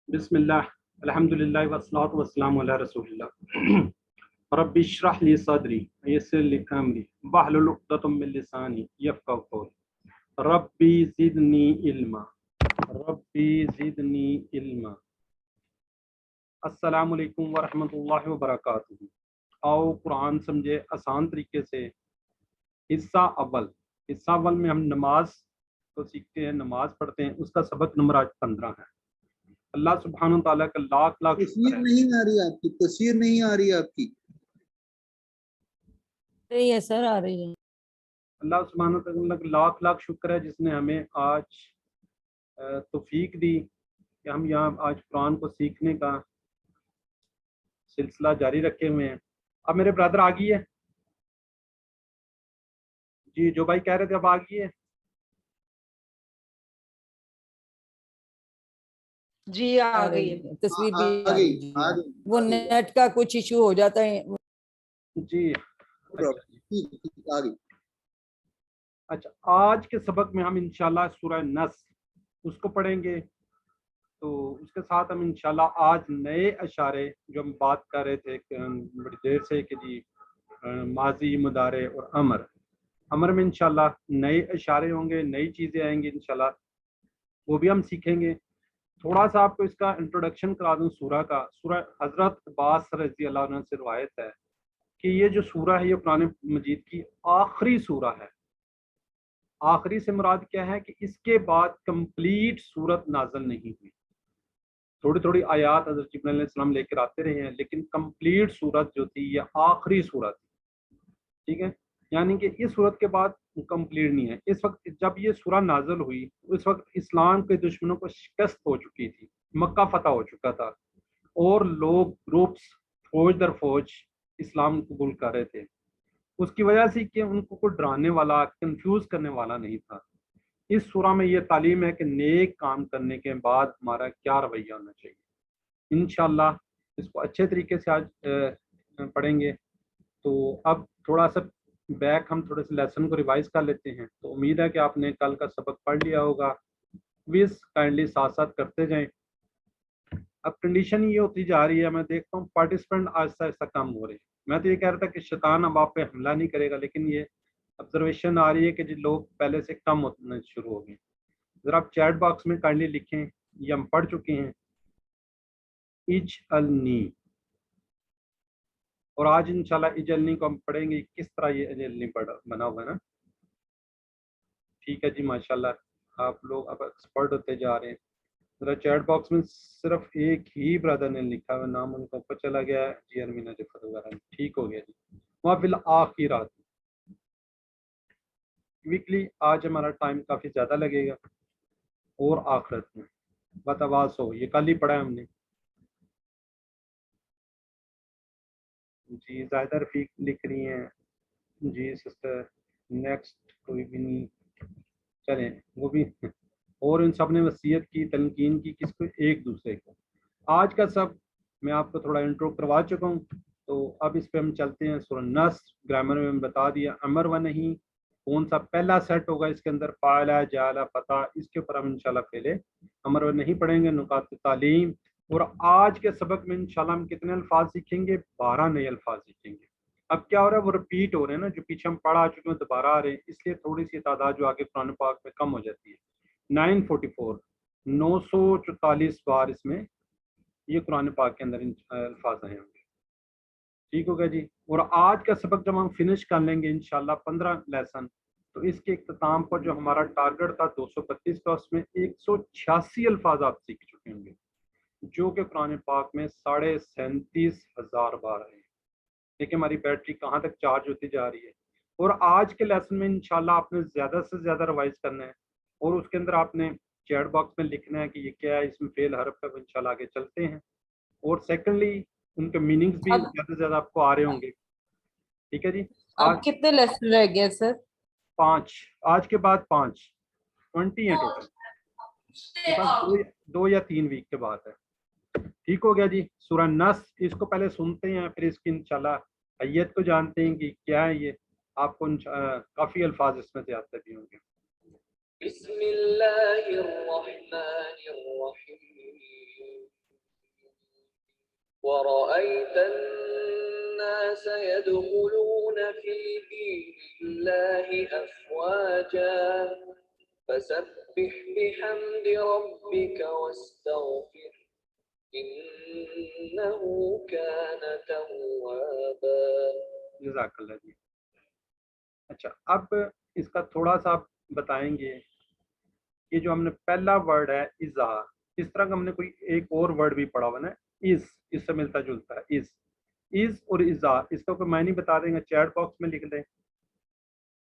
بسم اللہ الحمد للہ والصلاۃ والسلام علی رسول اللہ رب اشرح لی صدری ویسر لی امری واحلل عقدۃ من لسانی یفقہوا قولی ربی زدنی علما ربی زدنی علما۔ السلام علیکم ورحمۃ اللہ وبرکاتہ۔ آؤ قرآن سمجھے آسان طریقے سے۔ حصہ اول میں ہم نماز کو سیکھتے ہیں، نماز پڑھتے ہیں، اس کا سبق نمبر آج 15 ہے۔ اللہ سبحانہ تعالیٰ کا لاکھ لاکھ تصویر شکر ہے۔ نہیں آ رہی آپ کی، تصویر نہیں آ رہی آپ کی۔ رہی ہے سر، آ رہی ہے۔ اللہ سبحانہ تعالیٰ کا لاکھ لاکھ شکر ہے جس نے ہمیں آج توفیق دی کہ ہم یہاں آج قرآن کو سیکھنے کا سلسلہ جاری رکھے ہوئے ہیں۔ اب میرے برادر آ گئی ہے جی، جو بھائی کہہ رہے تھے اب آ گئی ہے۔ جی آ گئی ہے، تصویر بھی آ آ گئی رہی آ ہے۔ گئی وہ نیٹ کا کچھ ایشو ہو جاتا ہے۔ جی اچھا جی، آ گئی۔ اچھا آج کے سبق میں ہم انشاءاللہ سورہ نص اس کو پڑھیں گے، تو اس کے ساتھ ہم انشاءاللہ آج نئے اشارے جو ہم بات کر رہے تھے بڑی دیر سے کہ جی ماضی، مضارع اور امر میں انشاءاللہ نئے اشارے ہوں گے، نئی چیزیں آئیں گی انشاءاللہ، وہ بھی ہم سیکھیں گے۔ تھوڑا سا آپ کو اس کا انٹروڈکشن کرا دوں سورہ کا۔ سورہ حضرت عباس رضی اللہ عنہ سے روایت ہے کہ یہ جو سورہ ہے یہ قرآن مجید کی آخری سورہ ہے۔ آخری سے مراد کیا ہے کہ اس کے بعد کمپلیٹ سورت نازل نہیں ہوئی، تھوڑی تھوڑی آیات حضرت جبرائیل علیہ السلام لے کر آتے رہے ہیں، لیکن کمپلیٹ سورت جو تھی یہ آخری سورت تھی، ٹھیک ہے، یعنی کہ اس سورت کے بعد کمپلیٹ نہیں ہے۔ اس وقت جب یہ سورہ نازل ہوئی اس وقت اسلام کے دشمنوں کو شکست ہو چکی تھی، مکہ فتح ہو چکا تھا، اور لوگ گروپس فوج در فوج اسلام قبول کر رہے تھے۔ اس کی وجہ سے کہ ان کو کوئی ڈرانے والا، کنفیوز کرنے والا نہیں تھا۔ اس سورہ میں یہ تعلیم ہے کہ نیک کام کرنے کے بعد ہمارا کیا رویہ ہونا چاہیے۔ انشاءاللہ اس کو اچھے طریقے سے آج پڑھیں گے۔ تو اب تھوڑا سا بیک ہم تھوڑے سے لیسن کو ریوائز کر لیتے ہیں۔ تو امید ہے کہ آپ نے کل کا سبق پڑھ لیا ہوگا، پلیز کائنڈلی ساتھ ساتھ کرتے جائیں۔ اب کنڈیشن یہ ہوتی جا رہی ہے، میں دیکھتا ہوں پارٹیسپینٹ آہستہ آہستہ کم ہو رہے ہیں۔ میں تو یہ کہہ رہا تھا کہ شیطان اب آپ پہ حملہ نہیں کرے گا، لیکن یہ آبزرویشن آ رہی ہے کہ جی لوگ پہلے سے کم ہونے شروع ہو گئے۔ ذرا آپ چیٹ باکس میں کائنڈلی لکھیں، یہ ہم پڑھ چکے ہیں اجعلنی، اور آج انشاءاللہ اجعلنی کو ہم پڑھیں گے کس طرح یہ اجعلنی بنا ہوا ہے نا۔ ٹھیک ہے جی، ماشاءاللہ آپ لوگ اب ایکسپرٹ ہوتے جا رہے ہیں۔ ذرا چیٹ باکس میں صرف ایک ہی برادر نے لکھا ہوا نام، ان کو اوپر چلا گیا ہے جی، ارمینا جفت وغیرہ، ٹھیک ہو گیا جی۔ وہاں فی الآخرات ویکلی آج ہمارا ٹائم کافی زیادہ لگے گا، اور آخرت میں بتواس ہو، یہ کل ہی پڑھا ہے ہم نے جی۔ زاہدہ رفیق لکھ رہی ہیں جی سسٹر، نیکسٹ کوئی بھی نہیں، چلیں وہ بھی، اور ان سب نے وصیت کی، تلقین کی کس کو؟ ایک دوسرے کو۔ آج کا سب میں آپ کو تھوڑا انٹرو کروا چکا ہوں، تو اب اس پہ ہم چلتے ہیں۔ سورہ نص گرامر میں ہم بتا دیا، امر و نہیں کون سا پہلا سیٹ ہوگا اس کے اندر، فاعل، جعل، فتح، اس کے اوپر ہم انشاءاللہ پہلے امر و نہیں پڑھیں گے، نکات تعلیم۔ اور آج کے سبق میں انشاءاللہ ہم کتنے الفاظ سیکھیں گے؟ 12 نئے الفاظ سیکھیں گے۔ اب کیا ہو رہا ہے، وہ رپیٹ ہو رہے ہیں نا، جو پیچھے ہم پڑھا چکے ہیں دوبارہ آ رہے ہیں، اس لیے تھوڑی سی تعداد جو آگے قرآن پاک میں کم ہو جاتی ہے۔ 944 944 بار اس میں یہ قرآن پاک کے اندر الفاظ آئے ہوں گے، ٹھیک ہوگا جی۔ اور آج کا سبق جب ہم فنش کر لیں گے انشاءاللہ 15 لیسن، تو اس کے اختتام پر جو ہمارا ٹارگٹ تھا 232 کا، اس میں 186 الفاظ آپ سیکھ چکے ہوں گے، جو کہ قرآن پاک میں 37,500 بار آئے ہیں۔ دیکھیں ہماری بیٹری کہاں تک چارج ہوتی جا رہی ہے۔ اور آج کے لیسن میں انشاءاللہ آپ نے زیادہ سے زیادہ ریوائز کرنا ہے، اور اس کے اندر آپ نے چیٹ باکس میں لکھنا ہے کہ یہ کیا ہے، اس میں فعل حرف کا انشاءاللہ آگے چلتے ہیں، اور سیکنڈلی ان کے میننگز بھی زیادہ سے زیادہ آپ کو آ رہے ہوں گے، ٹھیک ہے جی۔ اب کتنے لیسن رہ گئے سر؟ 5 آج کے بعد 5 20 ہیں ٹوٹل، یہ بس 2 یا 3 ویک کے بعد ہے، ٹھیک ہو گیا جی۔ سورہ نص اس کو پہلے سنتے ہیں، پھر اس کی انشاءاللہ حیت کو جانتے ہیں کہ کیا ہے یہ، آپ کو کافی الفاظ اس میں سے آتے بھی ہوں گے۔ بسم اللہ الرحمن الرحیم ورأيت الناس يدخلون في دين الله أفواجا فسبح بحمد ربك واستغفر إنه كان توابا. جزاک اللہ جی. اچھا اب اس کا تھوڑا سا آپ بتائیں گے یہ جو ہم نے پہلا ورڈ ہے ازا، اس طرح کا ہم نے کوئی ایک اور ورڈ بھی پڑھا ہوا نا اس سے ملتا جلتا ہے از اور ازا، اس کا کوئی معنی بتا دیں گے چیٹ باکس میں لکھ دیں.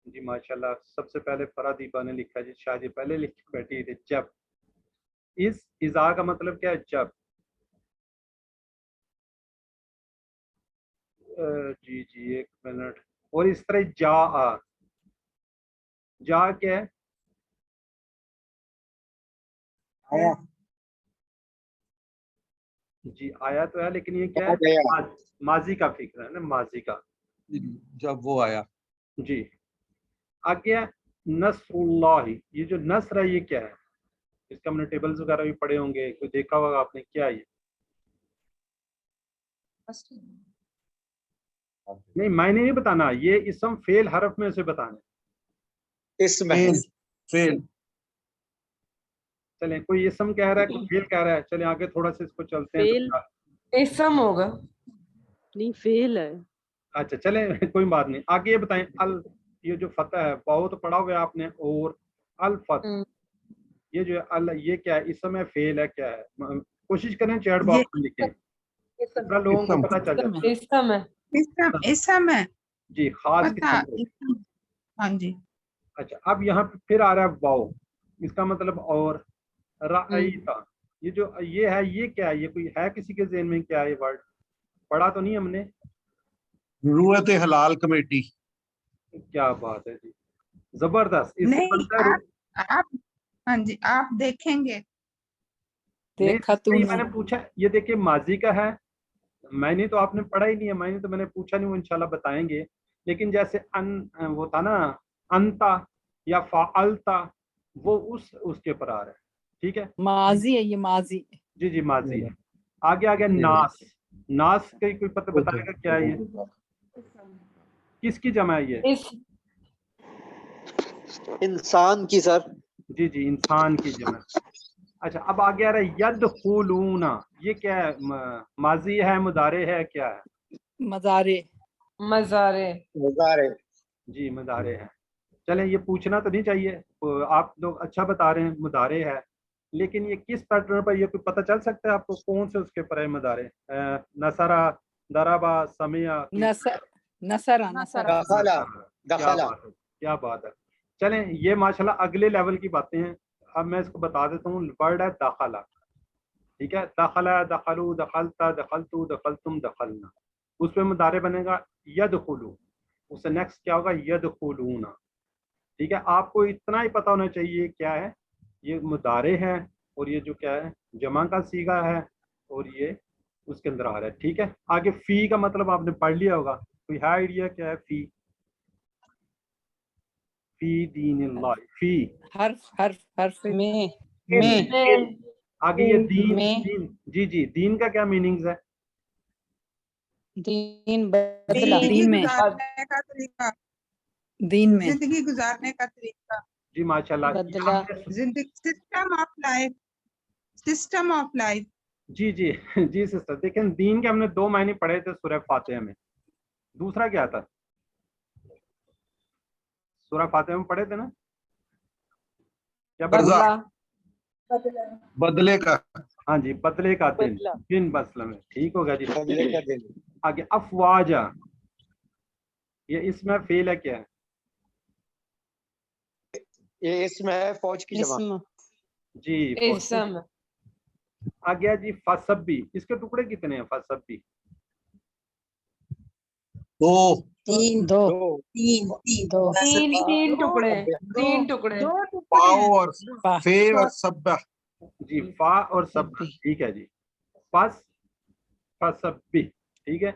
جی ماشاءاللہ سب سے پہلے فرا دیپا نے لکھا جی، شاید یہ پہلے لکھ کے بیٹھی تھی. جب ازا کا مطلب کیا ہے؟ جب. جی ایک منٹ. اور اس طرح جا کیا ہے؟ آیا جی آیا تو ہے لیکن یہ کیا ہے؟ ماضی کا فکر ہے نا، ماضی کا. جب وہ آیا. جی آگے نصر اللہ، یہ جو نصر ہے یہ کیا ہے؟ اس کا ہم نے ٹیبلز وغیرہ بھی پڑھے ہوں گے، کوئی دیکھا ہوگا آپ نے، کیا یہ؟ نہیں معنی نہیں بتانا، یہ اسم فعل حرف میں سے بتانا. اسم ہے. فعل. چلیں کوئی اسم کہہ رہا ہے کوئی فعل کہہ رہا ہے، چلیں آگے تھوڑا سا اس کو چلتے ہیں. اسم ہوگا. نہیں فعل ہے. اچھا چلیں کوئی بات نہیں. آگے یہ بتائیں یہ جو فتح ہے واو تو پڑھا ہوا ہے آپ نے، اور الفتح یہ جو ہے یہ کیا ہے؟ اسم ہے فعل ہے کیا ہے؟ کوشش کریں چیٹ باکس میں لکھیں، لوگوں کو پتہ چل جاتا ہے. اسم ہے جی خاص پتہ. قسم. ہاں جی. اچھا اب یہاں پہ پھر آ رہا ہے واو، اس کا مطلب اور. رأیتا یہ جو یہ ہے یہ کیا ہے؟ یہ کوئی ہے کسی کے ذہن میں کیا ہے یہ ورڈ؟ پڑھا تو نہیں ہم نے؟ رویت حلال کمیٹی. کیا بات ہے جی، زبردست. اس سے نہیں بنتا ہے آپ ہاں جی آپ دیکھیں گے. دیکھا تو نہیں میں نے پوچھا یہ دیکھیں ماضی کا ہے، میں نے تو آپ نے پڑھا ہی نہیں ہے، میں نے تو میں نے پوچھا نہیں، وہ انشاءاللہ بتائیں گے. لیکن جیسے وہ تھا نا انتا یا فعلتا، وہ اس کے پر آ رہا ہے. ٹھیک ہے ماضی ہے، یہ ماضی. جی ماضی ہے. آگے ناس کا کوئی پتہ بتائے گا کیا ہے یہ؟ کس کی جمع ہے یہ؟ انسان کی سر. جی انسان کی جمع. اچھا اب آگے آ رہا ہے یدخلون، یہ کیا ہے؟ ماضی ہے مضارع ہے کیا ہے؟ مزارے. جی مضارع ہے. چلیں یہ پوچھنا تو نہیں چاہیے، آپ لوگ اچھا بتا رہے ہیں مضارع ہے، لیکن یہ کس پیٹرن پر، یہ کوئی پتہ چل سکتا ہے آپ کو کون سے اس کے پر ہے مضارع؟ نصرہ، ضربہ، سمعہ، نصرہ. کیا بات ہے. چلیں یہ ماشاءاللہ اگلے لیول کی باتیں ہیں. اب میں اس کو بتا دیتا ہوں. ورڈ ہے داخلہ. ٹھیک ہے، داخلہ، دخلوا، دخلتا، دخلتو، دخلتم، دخلنا. اس پہ مضارع بنے گا یدخلو، اس سے نیکسٹ کیا ہوگا؟ یدخلون. ٹھیک ہے، آپ کو اتنا ہی پتہ ہونا چاہیے کیا ہے یہ مضارع ہے، اور یہ جو کیا ہے جمع کا صیغہ ہے، اور یہ اس کے اندر آ رہا ہے. ٹھیک ہے آگے فی کا مطلب آپ نے پڑھ لیا ہوگا، کوئی ہے آئیڈیا کیا ہے فی؟ فی دین اللہ، فی حرف میں. آگے یہ دین. جی دین کا کیا میننگز ہے؟ دین بدلا. زندگی دین میں. گزارنے کا طریقہ. دین میں. زندگی گزارنے کا طریقہ. جی ماشاءاللہ. بدلا. زندگی سسٹم آف لائف. جی سسٹر دیکھیں دین کے ہم نے 2 معنی پڑھے تھے سورہ فاتحہ میں. دوسرا کیا تھا؟ سورہ فاتحہ میں پڑھے تھے نا کیا؟ بدلے کا. ہاں جی بدلے کا دن، دن بدلہ میں. ٹھیک ہوگا جی. آگے افواجا، یہ اس میں فعل ہے کیا ہے؟ یہ اسم ہے فوج کی جمع. جی آگیا جی فسبی، اس کے ٹکڑے کتنے ہیں؟ فسبی 2 تین ٹکڑے. پاؤ اور فے اور سبہ. جی فا اور سب. ٹھیک ہے جی فسبی. ٹھیک ہے.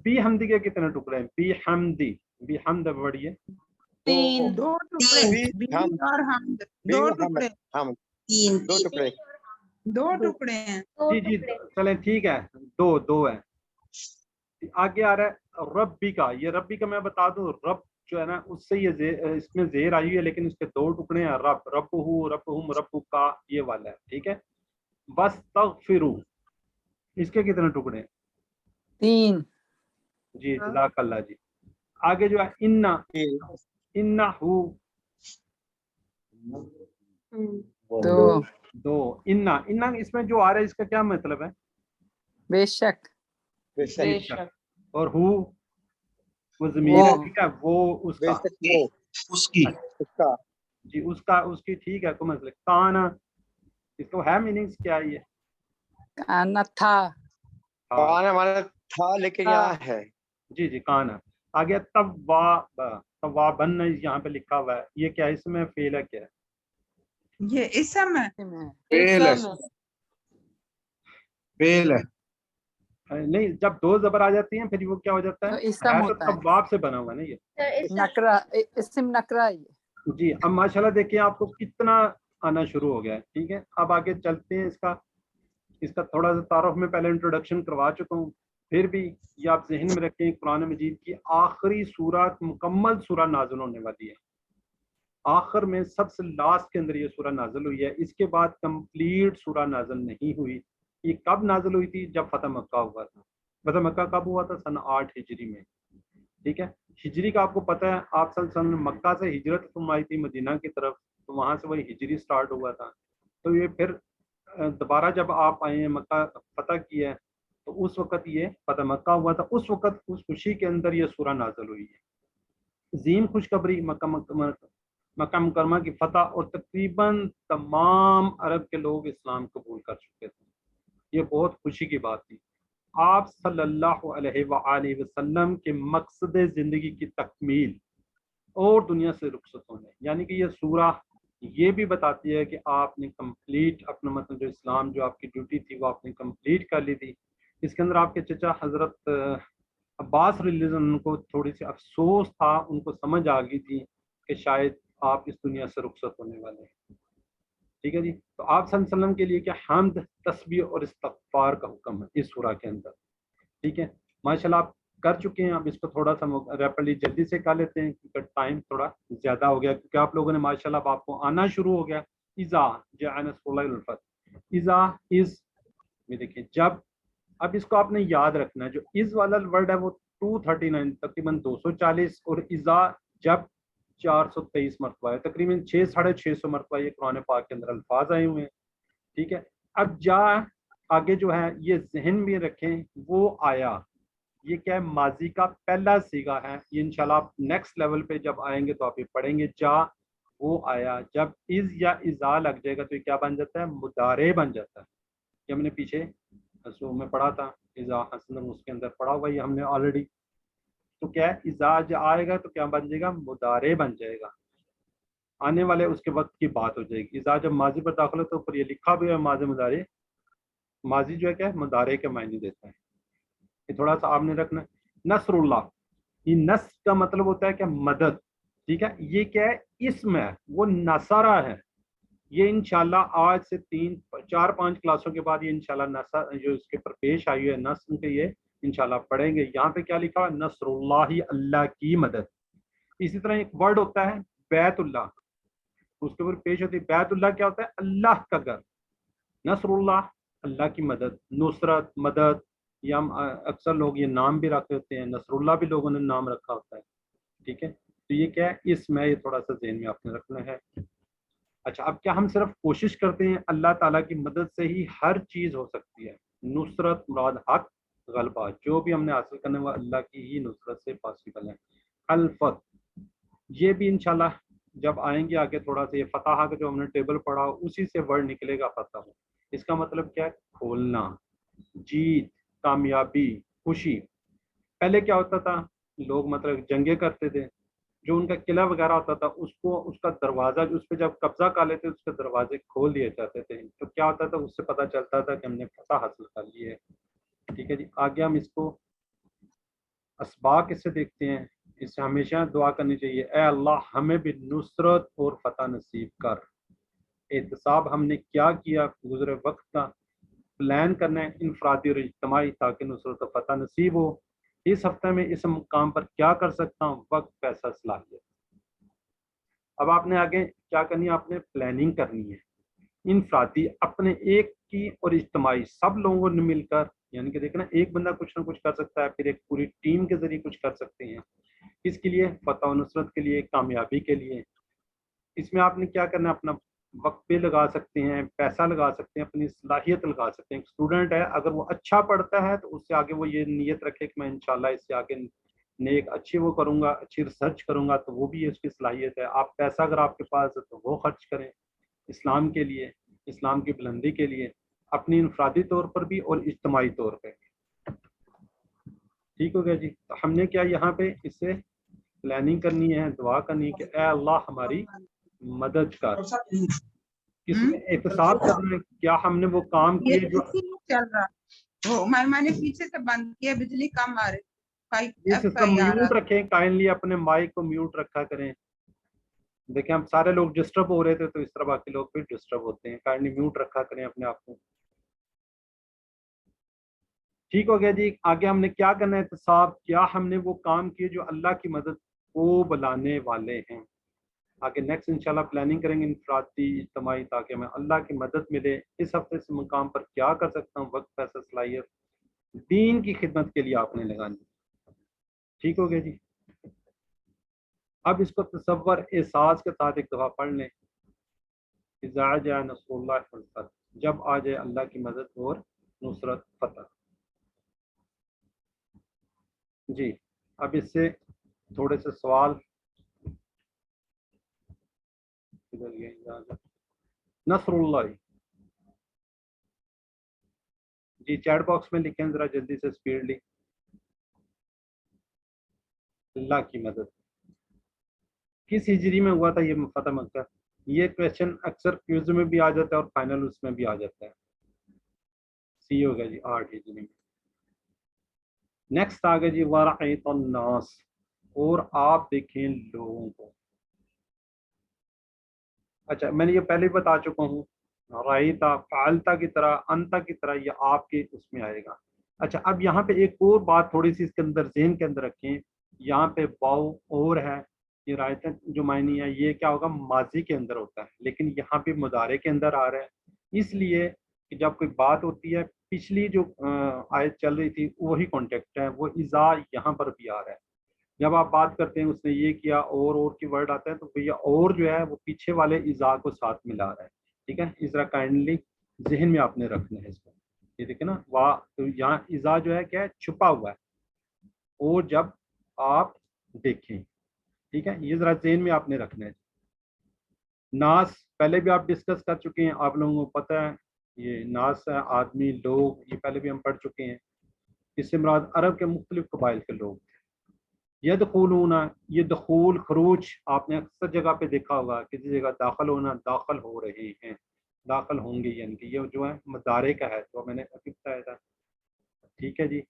بی حمدی کے کتنے ٹکڑے ہیں؟ بی حمدی، بی حمد بڑھیے. 2 ٹکڑے. اور حمد 2 ٹکڑے. 2 ٹکڑے. दो टुकड़े हैं। जी जी चलें ठीक है, दो दो है। आगे आ रहा है रब्बी का। ये रब्बी का मैं बता दूं, रब जो है ना उससे ये इसमें जेर आई है, लेकिन इसके दो टुकड़े हैं, रब रब्बुहु रब्बुहुम रब्बुका, ये वाला है, ठीक है। बस तगफिरू, इसके कितने टुकड़े हैं? 3 जी जज़ाकल्लाह जी। आगे जो है इन्ना, इन्नहु 2 दो, इन्ना इन्ना इसमें जो आ रहा है इसका क्या मतलब है? बेशक बेशक। और हु वो ज़मीर है, वो ठीक है, वो उसका, उसकी, उसका, जी उसका उसकी, ठीक है। तो मतलब काना, इसको है मीनिंग्स क्या है? ये काना था कान हमारा था लेकिन यहाँ है। जी जी काना। आगे तवाबन यहाँ पे लिखा हुआ है, ये क्या है? इसमें फेल है क्या है? ये इसम है। फेल है, फेल है। नहीं, जब दो जबर आ जाती हैं फिर वो क्या हो जाता तो है? इसम है तो होता है, तवाब से बना हुआ है ना ये। नकरा, इस्म नकरा है ये। जी अब माशाल्लाह देखिए आपको कितना आना शुरू हो गया है, ठीक है। अब आगे चलते हैं। इसका थोड़ा सा तारुफ में पहले इंट्रोडक्शन करवा चुका हूँ, फिर भी ये आप जहन में रखें, कुरान मजीद की आखिरी सूरत, मुकम्मल सूरह नाज़िल होने वाली है। आखिर में सबसे लास्ट के अंदर ये सूरह नाज़िल हुई है। इसके बाद कंप्लीट सूरह नाज़िल नहीं हुई। ये कब नाज़िल हुई थी? जब फतह मक्का हुआ था। फतह मक्का कब हुआ था? सन 8 हिजरी में, ठीक है। हिजरी का आपको पता है, आप सन मक्का से हिजरत फरमाई थी मदीना की तरफ, तो वहाँ से वही हिजरी स्टार्ट हुआ था। तो ये फिर दोबारा जब आप आए हैं, मक्का फतह किया है, तो उस वक़्त ये फतह मक्का हुआ था। उस वक़्त उस खुशी के अंदर ये सूरह नाज़िल हुई है। ज़ीम खुशखबरी, मक्का मुकरमा की फतह, और तकरीबन तमाम अरब के लोग इस्लाम कबूल कर चुके थे। ये बहुत खुशी की बात थी। आप सल्लल्लाहु अलैहि वसल्लम के मकसद ज़िंदगी की तकमील और दुनिया से रुखसत होने, यानी कि ये सूरह ये भी बताती है कि आपने कंप्लीट अपना मतलब जो इस्लाम, जो आपकी ड्यूटी थी वो आपने कंप्लीट कर ली थी। इसके अंदर आपके चचा हज़रत अब्बास रिलीजन को थोड़ी सी अफसोस था, उनको समझ आ गई थी कि शायद आप इस दुनिया से रुखसत होने वाले हैं, ठीक है जी। तो आप सल्लल्लाहु अलैहि वसल्लम के लिए क्या हम्द, तस्बीह और इस्तग़फ़ार का हुक्म है इस सूरह के अंदर, ठीक है। माशाल्लाह आप कर चुके हैं। अब इसको थोड़ा सा रैपिडली जल्दी से कर लेते हैं क्योंकि टाइम थोड़ा ज़्यादा हो गया, क्योंकि आप लोगों ने माशाल्लाह अब आपको आना शुरू हो गया। इज़ा जाअ नस्रुल्लाहि वल फतह, इज़ा इज़ में देखिए जब। अब इसको आपने याद रखना है, जो इज़ वाला वर्ड है वो 239 तकरीबन 240, और इज़ा जब 423 मरतबा है, तकरीबन 600-650 मरतबा ये कुरान पाक के अंदर अल्फाज आए हुए हैं, ठीक है। अब जा आगे जो है ये जहन में रखें, वो आया, ये क्या है? माजी का पहला सीगा है। ये इंशाल्लाह आप नेक्स्ट लेवल पे जब आएंगे तो आप ये पढ़ेंगे। जा वो आया, जब इज़ या इज़ा लग जाएगा तो ये क्या बन जाता है? मुदारे बन जाता है। ये हमने पीछे सो में पढ़ा था, इज़ा हसन उसके अंदर पढ़ा हुआ, ये हमने ऑलरेडी। तो क्या है? इज़ा जब आएगा तो क्या बन जाएगा? मुदारे बन जाएगा, आने वाले उसके वक्त की बात हो जाएगी। इज़ा जब माजी पर दाखिल होता है तो ऊपर ये लिखा भी है माजी मुदारे। माजी जो है क्या है? मुदारे के मायने देता है। ये थोड़ा सा आपने रखना है। नसरुल्लाह, ये नस का मतलब होता है क्या? मदद, ठीक है। ये क्या है? इसम है, वो नसरा है। ये इंशाल्लाह आज से 3-4-5 क्लासों के बाद ये इंशाल्लाह नसर जो इसके पर पेश आई है नस्र के, ये इंशाल्लाह पढ़ेंगे। यहाँ पे क्या लिखा है? नसरुल्लाह, अल्लाह की मदद। इसी तरह एक वर्ड होता है बैतुल्लाह, उसके ऊपर पेश होती है। बैतुल्लाह क्या होता है? अल्लाह का घर। नसरुल्लाह, अल्लाह की मदद, नुसरत, मदद, या हम अक्सर लोग ये नाम भी रख देते हैं, नसरुल्लाह भी लोगों ने नाम रखा होता है, ठीक है। तो ये क्या है? इसमें ये थोड़ा सा ज़हन में आपने रखना है। अच्छा, अब क्या हम सिर्फ कोशिश करते हैं? अल्लाह ताला की मदद से ही हर चीज़ हो सकती है। नुसरत मुराद हक, गलबा, जो भी हमने हासिल करना है वो अल्लाह की ही नुसरत से पॉसिबल है। अल फत, ये भी इंशाल्लाह जब आएंगे आगे थोड़ा सा, ये फतह का जो हमने टेबल पढ़ा उसी से वर्ड निकलेगा फतह। इसका मतलब क्या है? खोलना, जीत, कामयाबी, खुशी। पहले क्या होता था? लोग मतलब जंगे करते थे, जो उनका किला वगैरह होता था उसको, उसका दरवाज़ा, उस पर जब कब्जा कर लेते उसके दरवाजे खोल दिए जाते थे, तो क्या होता था? उससे पता चलता था कि हमने फतह हासिल कर ली है, ठीक है जी। आगे हम इसको असबाक इससे देखते हैं। इससे हमेशा दुआ करनी चाहिए, ए अल्लाह हमें भी नुसरत और फतह नसीब कर। एहतसाब हमने क्या किया गुजरे वक्त का, प्लान करना है इनफरादी और इज्तिमाई ताकि नुसरत व फतह नसीब हो। इस हफ्ते में इस मुकाम पर क्या कर सकता हूँ, वक्त, पैसा, सलाहियत। अब आपने आगे क्या करनी है, आपने प्लानिंग करनी है इनफरादी अपने एक की और इज्तिमाई सब लोगों ने मिलकर, यानी कि देखना एक बंदा कुछ ना कुछ कर सकता है, फिर एक पूरी टीम के जरिए कुछ कर सकते हैं। इसके लिए फतह व नुसरत के लिए, कामयाबी के लिए। इसमें आपने क्या करना है, अपना वक्त पे लगा सकते हैं, पैसा लगा सकते हैं, अपनी सलाहियत लगा सकते हैं। एक स्टूडेंट है, अगर वो अच्छा पढ़ता है तो उससे आगे वो ये नियत रखे कि मैं इंशाल्लाह इससे आगे नेक अच्छी वो करूंगा, अच्छी रिसर्च करूंगा, तो वो भी उसकी सलाहियत है। आप पैसा अगर आपके पास है तो वो खर्च करें इस्लाम के लिए, इस्लाम की बुलंदी के लिए, अपनी इनफरादी तौर पर भी और इज्तिमाई तौर पर। ठीक हो गया जी। तो हमने क्या यहाँ पे इससे प्लानिंग करनी है, दुआ करनी है कि ए अल्लाह हमारी मदद कर। किसमें एहतसाब करना है, क्या हमने वो काम ये किए जो इसी में चल रहा। वो मैंने पीछे से बंद किया, बिजली कम आ रही। ये सिस्टम म्यूट रखें, काइंडली अपने माइक को म्यूट रखा करें। देखें हम सारे लोग डिस्टर्ब हो रहे थे तो इस तरह बाकी लोग भी डिस्टर्ब होते हैं, काइंडली म्यूट रखा करें अपने आप को। ठीक हो गया जी। आगे हमने क्या करना है, एहतसाब, क्या हमने वो काम किए जो अल्लाह की मदद को बुलाने वाले हैं। आगे नेक्स्ट इंशाल्लाह प्लानिंग करेंगे इनफरादी इज्तिमाई ताकि हमें अल्लाह की मदद मिले। इस हफ्ते से मुकाम पर क्या कर सकता हूँ, वक्त, पैसा, सलाहियत दीन की खिदमत के लिए आपने लगानी। ठीक हो गया जी। अब इसको तसव्वुर एहसास के साथ एक दफ़ा पढ़ लें। इज़ा जाअ नस्रुल्लाह वल फतह, जब आ जाए अल्लाह की मदद और नुसरत, फतह। जी अब इससे थोड़े से सवाल। नस्रुल्लाह, जी चैट बॉक्स में लिखें जरा जल्दी से, स्पीडली। अल्लाह की मदद किस हिजरी में हुआ था ये फतह मक्का? ये क्वेश्चन अक्सर क्विज में भी आ जाता है और फाइनल उसमें भी आ जाता है। सी होगा जी 8 हिजरी में। नेक्स्ट आ गया जी वरअयतन नास, और आप देखें लोगों को। अच्छा मैंने ये पहले ही बता चुका हूँ, रायता फालता की तरह, अंता की तरह, ये आपके उसमें आएगा। अच्छा अब यहाँ पे एक और बात थोड़ी सी इसके अंदर जहन के अंदर रखें, यहाँ पे वाव और है, ये रायता जो मायनी है ये क्या होगा, माजी के अंदर होता है, लेकिन यहाँ पे मुदारे के अंदर आ रहा है। इसलिए कि जब कोई बात होती है, पिछली जो आयत चल रही थी वही कॉन्टेक्ट है, वो इज़ा यहाँ पर भी आ रहा है। जब आप बात करते हैं उसने ये किया और की वर्ड आता है तो भैया और जो है वो पीछे वाले इज़ा को साथ मिला रहा है। ठीक है, इस तरह काइंडली जहन में आपने रखना है इसको। ये देखे ना, वाह, तो यहाँ इज़ा जो है क्या है, छुपा हुआ है, और जब आप देखें। ठीक है, ये जरा जहन में आपने रखना है। नास पहले भी आप डिस्कस कर चुके हैं, आप लोगों को पता है ये नास है, आदमी, लोग, ये पहले भी हम पढ़ चुके हैं। इससे मुराद अरब के मुख्तलिफ कबाइल के लोग। यदखुलूना, ये दखूल खरूज आपने अक्सर जगह पे देखा होगा, किसी जगह दाखिल होना, दाखिल हो रहे हैं, दाखिल होंगे, यानी कि ये जो है मदारे का है, तो मैंने अभी बताया था। ठीक है जी।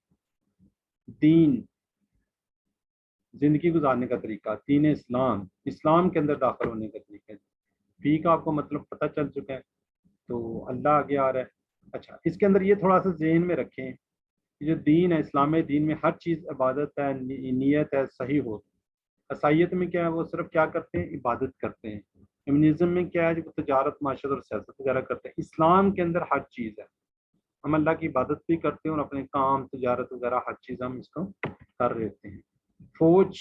दीन, जिंदगी गुजारने का तरीका, दीन इस्लाम, इस्लाम के अंदर दाखिल होने का तरीका। फी का आपको मतलब पता चल चुका है, तो अल्लाह आगे आ रहा है। अच्छा इसके अंदर ये थोड़ा सा जहन में रखें, जो दीन है, इस्लाम दीन में हर चीज़ इबादत है, नीयत है, सही हो। ईसाइयत में क्या है, वो सिर्फ क्या करते हैं, इबादत करते हैं। कम्युनिज्म में क्या है, जो तजारत, माशरत और सियासत वगैरह करते हैं। इस्लाम के अंदर हर चीज़ है, हम अल्लाह की इबादत भी करते हैं और अपने काम, तजारत वगैरह हर चीज़ हम इसको कर रहते हैं। फौज,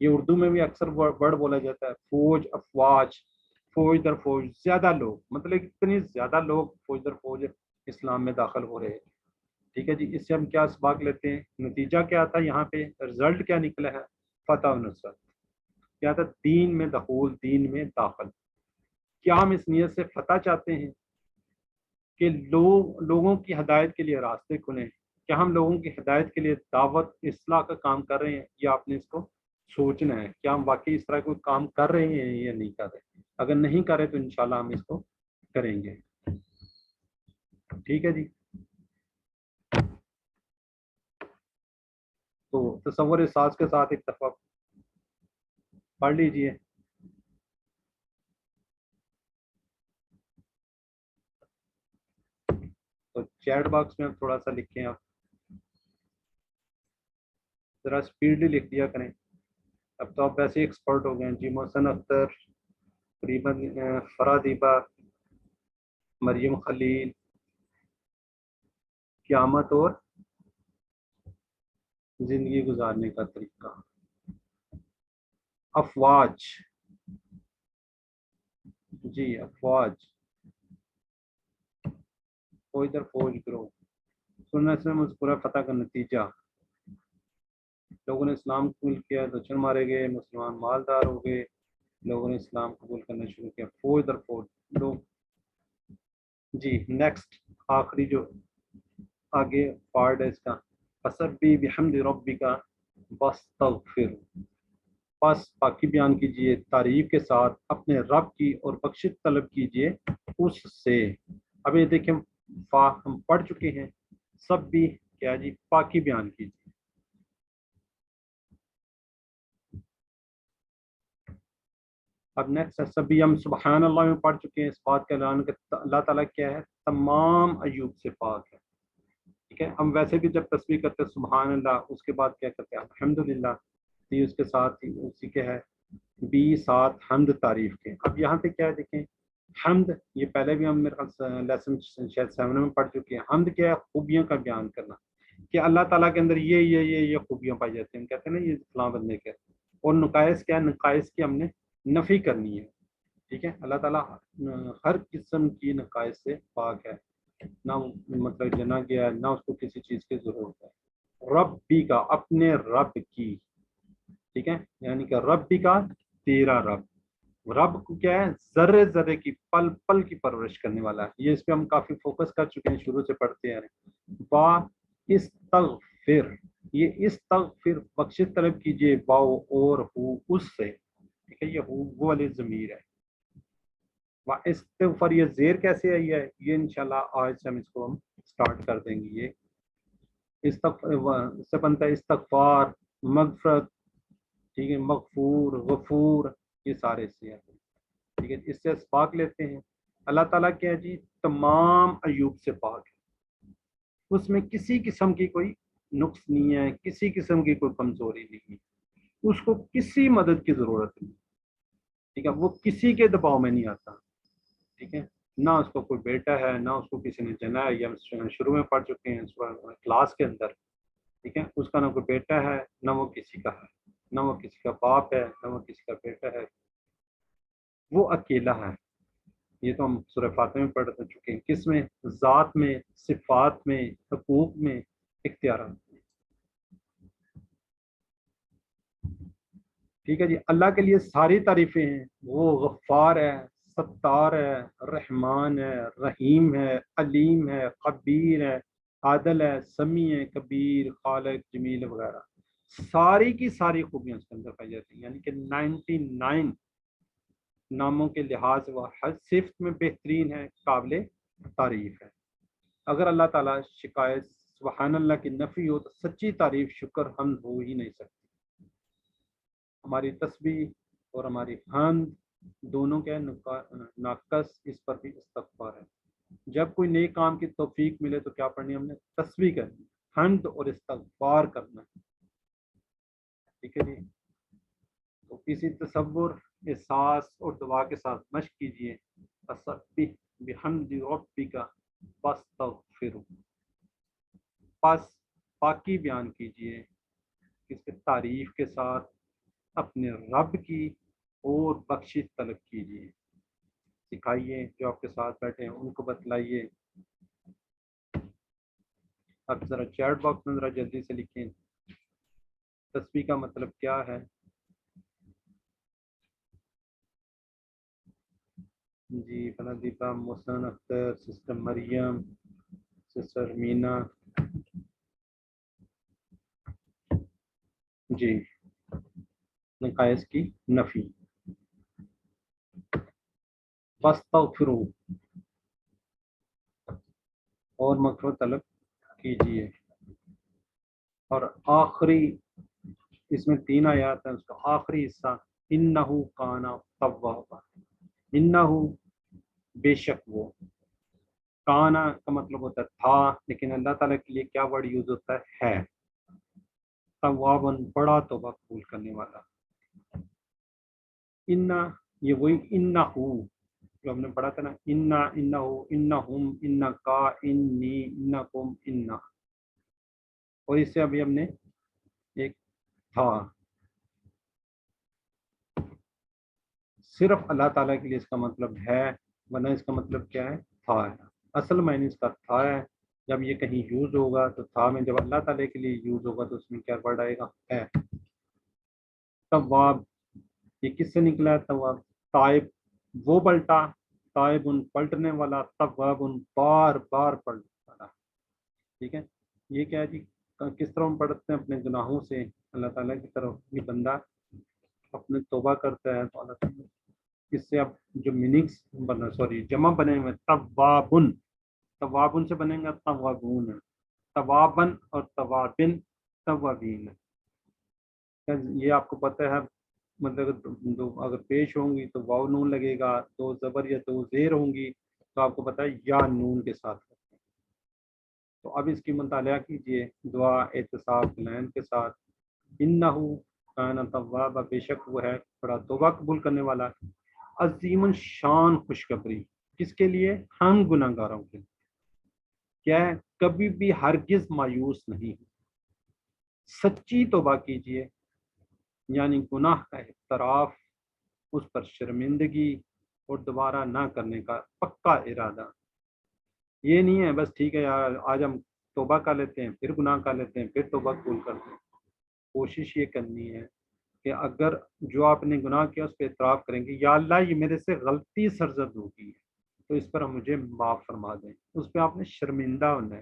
ये उर्दू में भी अक्सर वर्ड बोला जाता है, फौज, अफवाज, फौज दर फौज, ज़्यादा लोग, मतलब इतनी ज़्यादा लोग फौज दर फौज इस्लाम में दाखिल हो रहे हैं। ठीक है जी। इससे हम क्या सबक लेते हैं, नतीजा क्या था, यहाँ पे रिजल्ट क्या निकला है, फतह व नुसरत। क्या था, दीन में दखूल, दीन में दाखिल। क्या हम इस नियत से फतह चाहते हैं कि लोगों की हिदायत के लिए रास्ते खुलें? क्या हम लोगों की हिदायत के लिए दावत, इस्लाह का काम कर रहे हैं? या आपने इसको सोचना है, क्या हम वाकई इस तरह कोई काम कर रहे हैं या नहीं कर रहे? अगर नहीं कर रहे तो इंशाल्लाह हम इसको करेंगे। ठीक है जी। तो तसव्वुर एहसास के साथ एक दफ़ा पढ़ लीजिए। تو چیٹ باکس میں تھوڑا سا لکھیں آپ، ذرا اسپیڈلی لکھ دیا کریں. اب تو آپ ویسے ہی ایکسپرٹ ہو گئے ہیں جی. محسن اختر، قریباً فراد ہبہ، مریم خلیل، قیامت اور زندگی گزارنے کا طریقہ، افواج، جی افواج، وہ ادھر فوج کرو، سننے سے مذکورہ فتح کا نتیجہ، لوگوں نے اسلام قبول کیا تو چر مارے گئے، مسلمان مالدار ہو گئے، لوگوں نے اسلام قبول کرنا شروع کیا، فوج در فوج لوگ. جی نیکسٹ آخری جو آگے پارٹ ہے اس کا، فسبح بحمد ربک واستغفر، پس پاکی بیان کیجئے تعریف کے ساتھ اپنے رب کی اور بخشش طلب کیجئے اس سے. اب یہ دیکھیں فا ہم پڑھ چکے ہیں، سب بھی کیا جی پاکی بیان کیجئے. اب نیکسٹ ہے سبھی، ہم سبحان اللہ میں پڑھ چکے ہیں، اس بات کا اعلان کہ اللہ تعالیٰ کیا ہے، تمام عیوب سے پاک ہے. ٹھیک ہے، ہم ویسے بھی جب تسبیح کرتے ہیں سبحان اللہ، اس کے بعد کیا کرتے ہیں الحمدللہ، تو اس کے ساتھ ہی اسی کے ہے بھی ساتھ حمد تعریف کے. اب یہاں پہ کیا ہے دیکھیں، حمد یہ پہلے بھی ہم میرے خیال لیسن شاید 7 میں پڑھ چکے ہیں. حمد کیا ہے، خوبیوں کا بیان کرنا، کہ اللہ تعالیٰ کے اندر یہ خوبیاں پائی جاتی ہیں. ہم کہتے ہیں نا یہ فلاں بندے کے. اور نقائص کیا ہے، نقائص کی ہم نے نفی کرنی ہے. ٹھیک ہے، اللہ تعالیٰ ہر قسم کی نقائص سے پاک ہے، نہ مطلب جنا گیا ہے، نہ اس کو کسی چیز کی ضرورت ہے. ربی کا، اپنے رب کی. ٹھیک ہے، یعنی کہ ربی کا تیرا رب. رب کو کیا ہے، ذرے ذرے کی، پل پل کی پرورش کرنے والا ہے. یہ اس پہ ہم کافی فوکس کر چکے ہیں، شروع سے پڑھتے ہیں. با استغفر، یہ استغفر بخشش طلب کیجئے، باؤ اور ہو اس سے. ٹھیک ہے، یہ ہو وہ والی ضمیر ہے. وا استغفر یہ زیر کیسے آئی ہے، یہ انشاءاللہ آج سے ہم اس کو ہم سٹارٹ کر دیں گے. یہ سے بنتا ہے استغفار، مغفرت، ٹھیک ہے، مغفور، غفور، یہ سارے سے ہیں. ٹھیک ہے، اس سے پاک لیتے ہیں. اللہ تعالیٰ کیا ہے جی، تمام عیوب سے پاک ہے، اس میں کسی قسم کی کوئی نقص نہیں ہے، کسی قسم کی کوئی کمزوری نہیں ہے، اس کو کسی مدد کی ضرورت نہیں. ٹھیک ہے، وہ کسی کے دباؤ میں نہیں آتا. ٹھیک ہے، نہ اس کو کوئی بیٹا ہے، نہ اس کو کسی نے جنا ہے. یہ ہم شروع میں پڑھ چکے ہیں کلاس کے اندر. ٹھیک ہے، اس کا نہ کوئی بیٹا ہے، نہ وہ کسی کا ہے، نہ وہ کسی کا باپ ہے، نہ وہ کسی کا بیٹا ہے، وہ اکیلا ہے. یہ تو ہم سورہ فاتحہ میں پڑھ چکے ہیں. کس میں، ذات میں، صفات میں، حقوق میں، اختیارات میں. ٹھیک ہے جی، اللہ کے لیے ساری تعریفیں ہیں. وہ غفار ہے، ستار ہے، رحمان ہے، رحیم ہے، علیم ہے، خبیر ہے، عادل ہے، سمیع ہے، کبیر، خالق، جمیل وغیرہ. ساری کی ساری خوبیاں اس کے اندر پائی جاتی ہیں. یعنی کہ 99 ناموں کے لحاظ وہ ہر صفت میں بہترین ہے، قابل تعریف ہے. اگر اللہ تعالیٰ شکایت سبحان اللہ کی نفی ہو تو سچی تعریف شکر حمد ہو ہی نہیں سکتی. ہماری تسبیح اور ہماری حمد دونوں کے ناقص، اس پر بھی استغفار ہے. جب کوئی نئے کام کی توفیق ملے تو کیا پڑھنی، ہم نے تسبیح کرنی، حمد اور استغفار کرنا. ٹھیک ہے جی، تو اسی تصور، احساس اور دعا کے ساتھ مشق کیجیے. فسبح بحمد ربک واستغفر، پس پاکی بیان کیجیے اس کے تعریف کے ساتھ اپنے رب کی اور بخشش طلب کیجیے. سکھائیے، جو آپ کے ساتھ بیٹھے ہیں ان کو بتلائیے. اب ذرا چیٹ باکس میں ذرا جلدی سے لکھیں تسبیح کا مطلب کیا ہے. جی فلاں دیپا، محسن اختر، سسٹر مریم، سسٹر مینا. جی نقائص کی نفی. فاستغفروا، اور مغفرت طلب کیجیے. اور آخری اس میں 3 آیات ہیں، اس کا آخری حصہ انہو کانا توابا، انہو بے شک وہ، काना का मतलब होता है था, लेकिन अल्लाह ताला के लिए क्या वर्ड यूज होता है तवाबन, बड़ा तौबा कबूल करने वाला। इन्ना, ये वही इन्ना हु जो हमने पढ़ा था ना, इन्ना इन्ना हु इन्ना हुम इन्ना का इन्नी इन्ना कुम इन्ना, और इससे अभी हमने एक था, सिर्फ अल्लाह ताला के लिए इसका मतलब है, वरना इसका मतलब क्या है था है। असल मायने इसका था है। जब ये कहीं यूज होगा तो था में, जब अल्लाह ताला के लिए यूज होगा तो उसमें क्या वर्ड आएगा है। तवाब, ये किससे निकला है तवाब? ताइब, वो पलटा, ताइब उन पलटने वाला, तवाब उन बार बार पलटने वाला। ठीक है, ये क्या है जी, किस तरह हम पढ़ते हैं अपने गुनाहों से अल्लाह ताला की तरफ, ये बंदा अपने तौबा करता है तो अल्लाह ताला इससे अब जो मीनिंग्स बना, सॉरी जमा बने हुए तवाबुन, तवाबुन से बनेगा तवाबून, तवाबन और तवाबिन तवाबीन। ये आपको पता है, मतलब दो अगर पेश होंगी तो वाव नून लगेगा, दो ज़बर या दो ज़ेर होंगी तो आपको पता है या नून के साथ करते हैं। तो अब इसकी मुताला कीजिए दुआ एहतिसाब कलैन के साथ। इन्नहु काना तव्वाबा, बेशक वो है बड़ा तौबा कबूल करने वाला। अजीम शान खुशखबरी, किसके लिए? हम गुनाहगारों के लिए। क्या है? कभी भी हरगिज मायूस नहीं, सच्ची तौबा कीजिए, यानी गुनाह का इतराफ, उस पर शर्मिंदगी और दोबारा ना करने का पक्का इरादा। ये नहीं है बस ठीक है यार आज हम तौबा कर लेते हैं, फिर गुनाह कर लेते हैं, फिर तौबा कबूल करते हैं। कोशिश ये करनी है कि अगर जो आपने गुनाह किया उस पर इतराफ़ करेंगे, या अल्लाह ये मेरे से गलती सरजद होगी तो इस पर मुझे माफ़ फरमा दें, उस पर आपने शर्मिंदा होना है।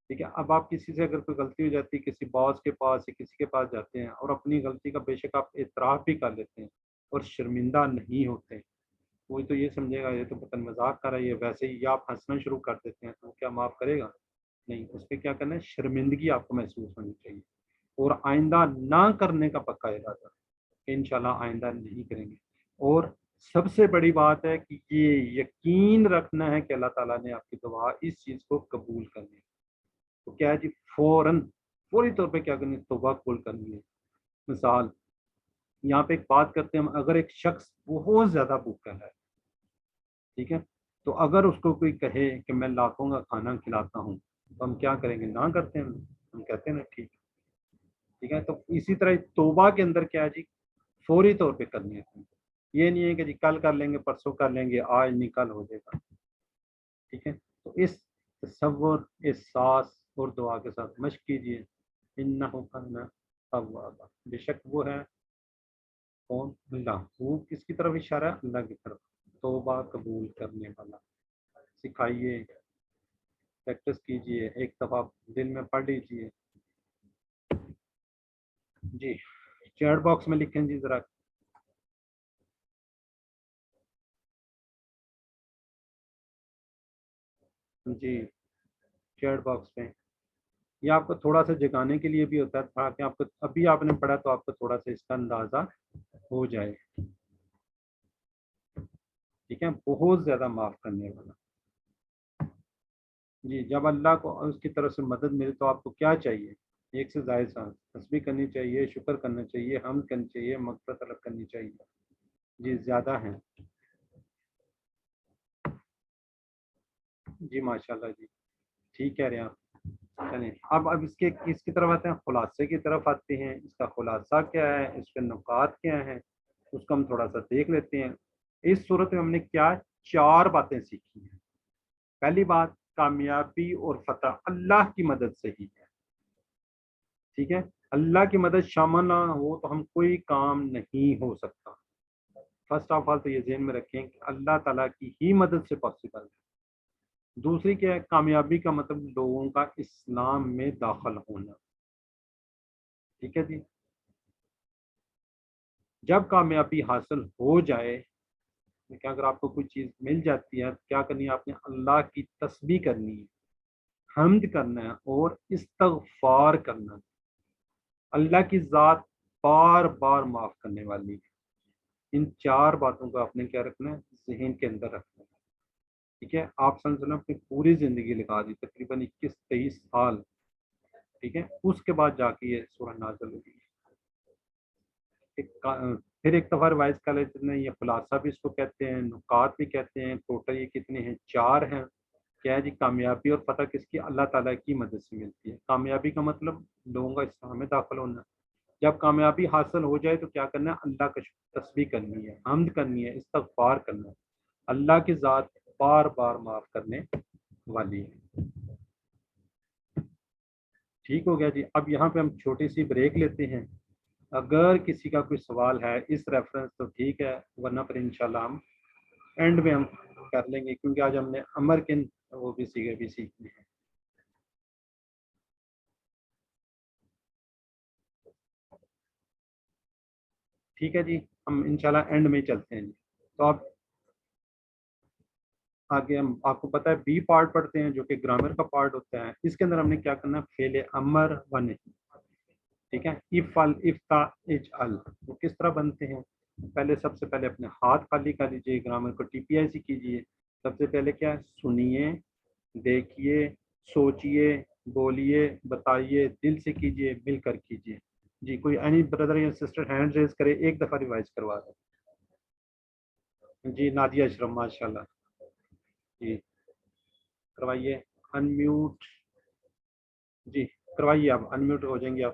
ठीक है, अब आप किसी से अगर कोई गलती हो जाती है, किसी बॉस के पास या किसी के पास जाते हैं और अपनी गलती का बेशक आप इतराफ़ भी कर लेते हैं और शर्मिंदा नहीं होते, कोई तो ये समझेगा ये तो पता मजाक कर रहा है, ये वैसे ही, या आप हंसना शुरू कर देते हैं तो क्या माफ़ करेगा? नहीं, उस पर क्या करना है, शर्मिंदगी आपको महसूस होनी चाहिए और आइंदा ना करने का पक्का इरादा कि इंशाल्लाह आइंदा नहीं करेंगे। और सबसे बड़ी बात है कि ये यकीन रखना है कि अल्लाह ताला ने आपकी दुआ इस चीज़ को कबूल करनी है। तो क्या है जी, फौरन फौरी तौर पे क्या करनी है, तौबा कबूल करनी है। मिसाल यहाँ पे एक बात करते हैं हम, अगर एक शख्स बहुत ज़्यादा भूखा है, ठीक है, तो अगर उसको कोई कहे कि मैं लाखों का खाना खिलाता हूँ तो हम क्या करेंगे? ना करते हैं, हम कहते हैं ना ठीक, ठीक है। तो इसी तरह तौबा के अंदर क्या है जी, फौरी तौर पे करनी है। ये नहीं है कि जी कल कर लेंगे, परसों कर लेंगे, आज नहीं कल हो जाएगा। ठीक है, तो इस तसव्वुर, इस सांस और दुआ के साथ मश्क कीजिए। इन्नहु काना तव्वाबा, बेशक वो है कौन? अल्लाह। वो किसकी तरफ इशारा है? अल्लाह की तरफ, तौबा कबूल करने वाला। सिखाइए, प्रैक्टिस कीजिए, एक दफ़ा दिल में पढ़ लीजिए जी। चैट बॉक्स में लिखें जी ज़रा। जी, चैट बॉक्स में ये आपको थोड़ा सा जगाने के लिए भी होता है, ताकि आपको अभी आपने पढ़ा तो आपको थोड़ा सा इसका अंदाज़ा हो जाए। ठीक है, बहुत ज़्यादा माफ़ करने वाला जी। जब अल्लाह को उसकी तरफ से मदद मिले तो आपको क्या चाहिए? एक से ज़ायद सांस तस्बीह करनी चाहिए, शुक्र करना चाहिए, हम्द करनी चाहिए, मग़फ़िरत तलब करनी चाहिए जी। ज़्यादा है जी, माशाल्लाह जी, ठीक कह रहे हैं आप। चलें अब इसके इसकी तरफ आते हैं, खुलासे की तरफ आते हैं। इसका खुलासा क्या है, इसके नुकात क्या हैं, उसको हम थोड़ा सा देख लेते हैं। इस सूरत में हमने क्या 4 बातें सीखी हैं। पहली बात, कामयाबी और फतह अल्लाह की मदद से ही है। ठीक है, अल्लाह की मदद शामिल ना हो तो हम कोई काम नहीं हो सकता। फर्स्ट ऑफ ऑल तो ये ज़हन में रखें कि अल्लाह ताला की ही मदद से पॉसिबल है। दूसरी क्या है, कामयाबी का मतलब लोगों का इस्लाम में दाखिल होना। ठीक है जी, जब कामयाबी हासिल हो जाए, क्या अगर आपको कोई चीज़ मिल जाती है तो क्या करनी है? आपने अल्लाह की तस्बीह करनी है, हम्द करना है और इस्तगफार करना है। अल्लाह की ज़ात बार बार माफ़ करने वाली है। इन 4 बातों को आपने क्या रखना है? ज़हन के अंदर रखना है। ٹھیک ہے. آپ صلی اللہ علیہ وسلم اپنی پوری زندگی لگا دی, تقریباً 21-23 سال. ٹھیک ہے, اس کے بعد جا کے یہ سورہ نازل ہوئی. پھر ایک دفعہ روایت کر لیتے ہیں, یہ خلاصہ بھی اس کو کہتے ہیں, نکات بھی کہتے ہیں. ٹوٹل یہ کتنے ہیں؟ 4 ہیں. کیا ہے جی؟ کامیابی اور فتح کس کی؟ اللہ تعالیٰ کی مدد سے ملتی ہے. کامیابی کا مطلب لوگوں کا اسلام میں داخل ہونا. جب کامیابی حاصل ہو جائے تو کیا کرنا ہے؟ اللہ کا تسبیح کرنی ہے, حمد کرنی ہے, استغفار کرنا ہے. اللہ کی ذات بار بار معاف کرنے والی ہے. ٹھیک ہو گیا جی. اب یہاں پہ ہم چھوٹی سی بریک لیتے ہیں. اگر کسی کا کوئی سوال ہے اس ریفرنس تو ٹھیک ہے, ورنہ پھر انشاءاللہ ہم اینڈ میں ہم کر لیں گے, کیونکہ آج ہم نے امر کن وہ بھی سیکھے بھی سیکھنے ہیں. ٹھیک ہے جی, ہم انشاءاللہ اینڈ میں چلتے ہیں جی. تو آپ آگے ہم آپ کو پتہ ہے بی پارٹ پڑھتے ہیں جو کہ گرامر کا پارٹ ہوتا ہے. اس کے اندر ہم نے کیا کرنا ہے؟ فعل امر و نہی. ٹھیک ہے, افعل افتح اجعل وہ کس طرح بنتے ہیں؟ پہلے سب سے پہلے اپنے ہاتھ خالی کر لیجیے, گرامر کو ٹی پی آئی سی کیجیے. سب سے پہلے کیا ہے؟ سنیے, دیکھیے, سوچئے, بولیے, بتائیے, دل سے کیجیے, مل کر کیجیے. جی کوئی اینی بردر یا سسٹر ہینڈ ریز کرے, ایک دفعہ ریوائز کروا دیں. جی نادیہ اشرف ماشاء اللہ, جی کروائیے ان میوٹ. جی کروائیے, آپ ان میوٹ ہو جائیں گے آپ.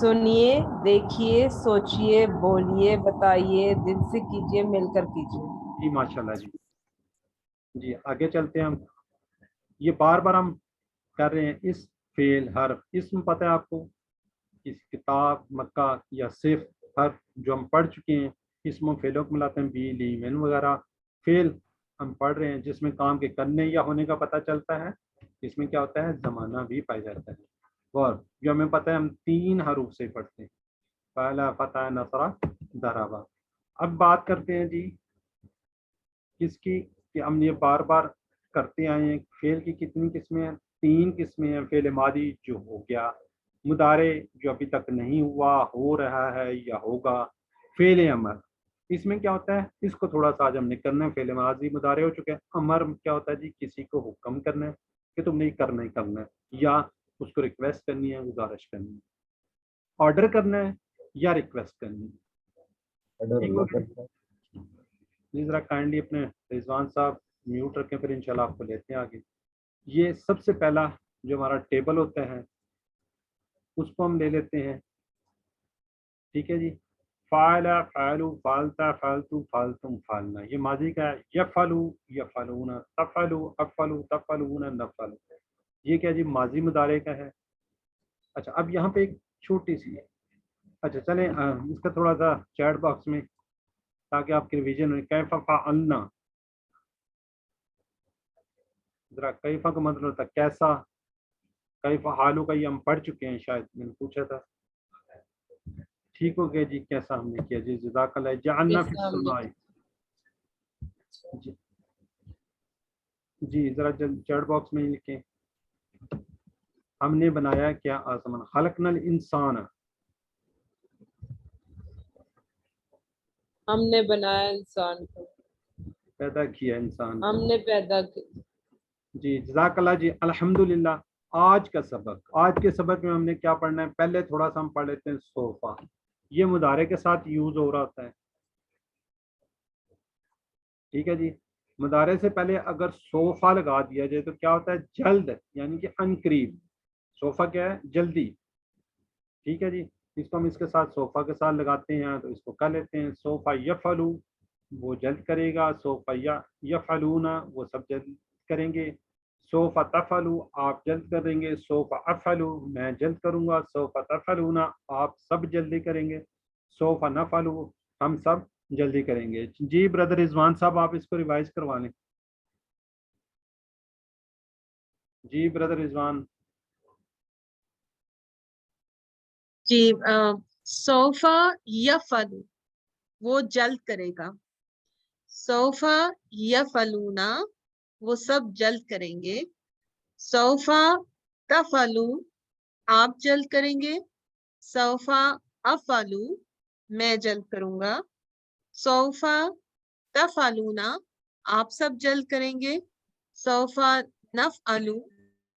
سنیے, دیکھیے, سوچئے, بولیے, بتائیے, دل سے کیجیے, مل کر کیجیے. جی ماشاء اللہ. جی جی آگے چلتے ہیں ہم. یہ بار بار ہم کر رہے ہیں. اس فعل حرف اسم پتہ ہے آپ کو؟ اس کتاب, مکہ یا صرف حرف جو ہم پڑھ چکے ہیں, اسم و فعلوں کو ملاتے ہیں, بی لی من وغیرہ. فعل ہم پڑھ رہے ہیں جس میں کام کے کرنے یا ہونے کا پتہ چلتا ہے. اس میں کیا ہوتا ہے؟ زمانہ بھی پایا جاتا ہے. اور جو ہمیں پتہ ہے ہم 3 حروف سے پڑھتے ہیں, پہلا فتح, نصرہ, ضربہ. اب بات کرتے ہیں جی کس کی, کہ ہم یہ بار بار کرتے آئے ہیں. فعل کی کتنی قسمیں ہیں؟ 3 قسمیں ہیں. فعل ماضی جو ہو گیا, مضارع جو ابھی تک نہیں ہوا, ہو رہا ہے یا ہوگا, فعل امر. اس میں کیا ہوتا ہے؟ اس کو تھوڑا سا آج ہم نے کرنا ہے. فعل ماضی مضارع ہو چکے ہیں. امر کیا ہوتا ہے جی؟ کسی کو حکم کرنا ہے کہ تم نے کرنا ہی کرنا ہے, یا اس کو ریکویسٹ کرنی ہے, گزارش کرنی ہے. آرڈر کرنا ہے یا ریکویسٹ کرنی ہے. جی ذرا کائنڈلی اپنے رضوان صاحب میوٹ رکھیں, پھر انشاءاللہ آپ کو لیتے ہیں آگے. یہ سب سے پہلا جو ہمارا ٹیبل ہوتا ہے اس کو ہم لے لیتے ہیں. ٹھیک ہے جی, فعل, فعلوا, فعلتا, فعلتو, فعلتم, فعلنا. یہ ماضی کا ہے. یفعلوا, یفعلون, تفعلوا, افعلوا, تفعلون, نفعلوا. یہ کیا جی؟ ماضی مضارع کا ہے. اچھا اب یہاں پہ ایک چھوٹی سی ہے. اچھا چلیں اس کا تھوڑا سا چیٹ باکس میں تاکہ آپ کی ریویژن ہو. کیف فعلنا, ذرا کیفا کا مطلب ہوتا ہے کیسا. کیف حالو کا یہ ہم پڑھ چکے ہیں, شاید میں نے پوچھا تھا. ٹھیک ہو گیا جی, کیسا ہم نے کیا جی. جزاک اللہ. جعلنا فی السماء. جی ذرا چیٹ باکس میں لکھیں, ہم نے بنایا کیا آسمان. خلقنا الانسان, ہم نے بنایا انسان کو, پیدا کیا انسان ہم کو. نے پیدا کیا. جی جزاک اللہ جی. الحمدللہ. آج کا سبق, آج کے سبق میں ہم نے کیا پڑھنا ہے؟ پہلے تھوڑا سا ہم پڑھ لیتے ہیں صوفہ. یہ مضارع کے ساتھ یوز ہو رہا ہوتا ہے. ٹھیک ہے جی, مضارع سے پہلے اگر صوفہ لگا دیا جائے تو کیا ہوتا ہے؟ جلد, یعنی کہ ان قریب. صوفہ کیا ہے؟ جلدی. ٹھیک ہے جی, اس کو ہم اس کے ساتھ صوفہ کے ساتھ لگاتے ہیں تو اس کو کر لیتے ہیں. صوفہ یفعلو, وہ جلد کرے گا. صوفہ یفعلون, وہ سب جلد کریں گے. صوفہ تفعلو, آپ جلد کریں گے. صوفہ افعلو, میں جلد کروں گا. صوفہ تفعلون, آپ سب جلدی کریں گے. صوفہ نفعلو, ہم سب جلدی کریں گے. جی بردر رضوان صاحب آپ اس کو ریوائز کروا لیں. جی بردر رضوان. جی صوفہ یفعل, وہ جلد کرے گا. صوفہ یفعلونا, وہ سب جلد کریں گے. صوفہ تفعلو, آپ جلد کریں گے. صوفہ افعلو, میں جلد کروں گا. صوفہ تفعلونا, आप सब जल्द करेंगे, सौफा नफ़अलु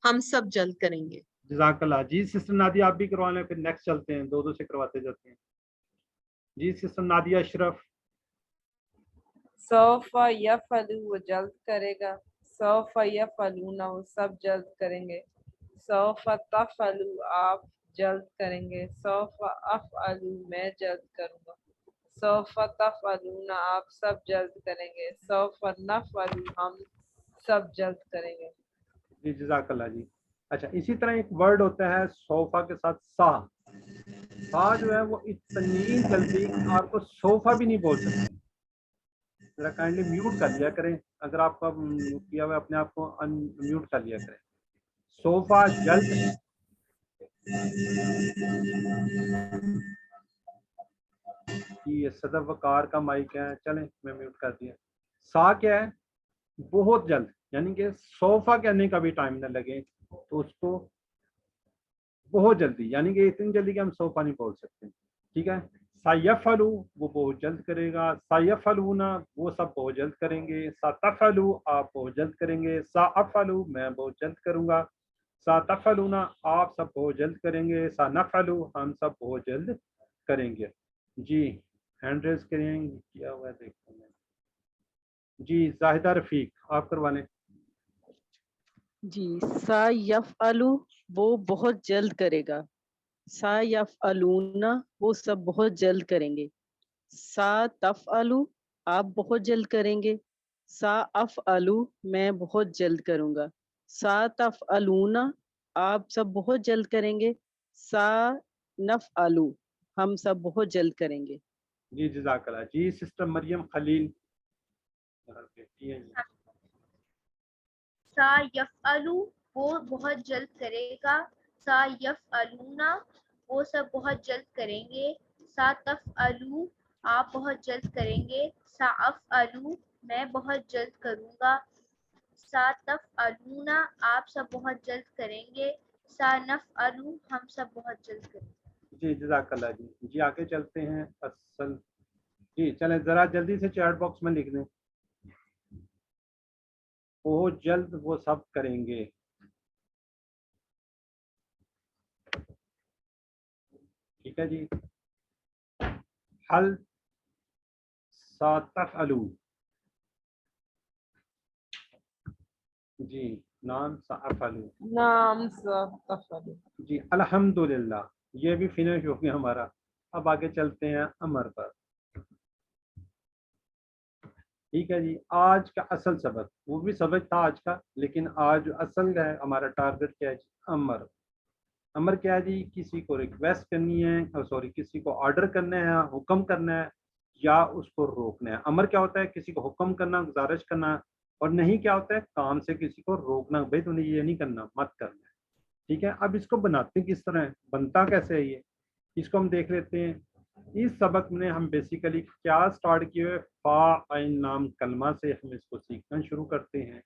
हम सब जल्द करेंगे। जज़ाकल्लाह। जी सिस्टर नादिया आप भी करवा लें, फिर नेक्स्ट चलते हैं, दो दो से करवाते जाते हैं। जी सिस्टर नादिया अशरफ। सौफा यफअलु वो जल्द करेगा, सौफा यफअलूना वो सब जल्द करेंगे, सौफा तफअलु आप जल्द करेंगे, सौफा अफअलु मैं जल्द करूंगा, सौफा तफअलूना आप सब जल्द करेंगे, सौफा नफअलु हम सब जल्द करेंगे। जी जज़ाकल्लाह जी। अच्छा, इसी तरह एक वर्ड होता है सोफा के साथ सा। सा जो है वो इतनी जल्दी आपको सोफा भी नहीं बोल सकते। जरा काइंडली म्यूट कर लिया करें, अगर आपका किया हुआ अपने आप को अनम्यूट कर लिया करें। सोफा जल्द, ये सदफ वकार का माइक है, चलें मैं म्यूट कर दिया। सा क्या है? बहुत जल्द, यानी कि सोफा कहने का भी टाइम न लगे, तो उसको बहुत जल्दी, यानी कि इतनी जल्दी कि हम सोफा नहीं बोल सकते। ठीक है। सायफलू वो बहुत जल्द करेगा, सायफलूना वो सब बहुत जल्द करेंगे, सातफलू आप बहुत जल्द करेंगे, साअफलू मैं बहुत जल्द करूंगा, सातफलूना आप सब बहुत जल्द करेंगे, सानफलू हम सब बहुत जल्द करेंगे। जी हैंड रेज करेंगे, किया हुआ है देखते हैं। जी जाहिदा रफीक आप करवा लें। जी सा यफअलु वो बहुत जल्द करेगा, सा यफअलूना वो सब बहुत जल्द करेंगे, सा तफअलु आप बहुत जल्द करेंगे, सा अफअलु मैं बहुत जल्द करूंगा, सा तफअलूना आप सब बहुत जल्द करेंगे, सा नफअलु हम सब बहुत जल्द करेंगे। जी जज़ाकल्लाह। जी सिस्टर मरियम खलील। सा यफअलु वो बहुत जल्द करेगा, सा यफअलूना वो सब बहुत जल्द करेंगे, सा तफअलु आप बहुत जल्द करेंगे, सा अफअलु मैं बहुत जल्द करूंगा, सा तफअलूना आप सब बहुत जल्द करेंगे, सा नफअलु हम सब बहुत जल्द करेंगे। जी जज़ाकल्लाह जी। जी आगे चलते हैं। असल जी चलें ज़रा जल्दी से चैट बॉक्स में लिख दें, बहुत जल्द वो सब करेंगे। ठीक है जी। हल सातफअलू, जी नाम साफअलू, नाम तफअलु। जी अल्हम्दुलिल्लाह, ये भी फिनिश हो गया हमारा। अब आगे चलते हैं अमर पर। ठीक है जी। आज का असल सबक, वो भी सबक था आज का, लेकिन आज असल है हमारा टारगेट क्या है जी? अमर। अमर क्या है जी? किसी को रिक्वेस्ट करनी है, सॉरी किसी को ऑर्डर करना है, हुक्म करना है, या उसको रोकना है। अमर क्या होता है? किसी को हुक्म करना, गुजारिश करना, और नहीं क्या होता है? काम से किसी को रोकना, भाई तूने ये नहीं करना, मत करना है। ठीक है। अब इसको बनाते किस तरह है, बनता कैसे है ये, इसको हम देख लेते हैं। इस सबक में हम बेसिकली क्या स्टार्ट किए हुए, फा आइन नाम कलमा से हम इसको सीखना शुरू करते हैं।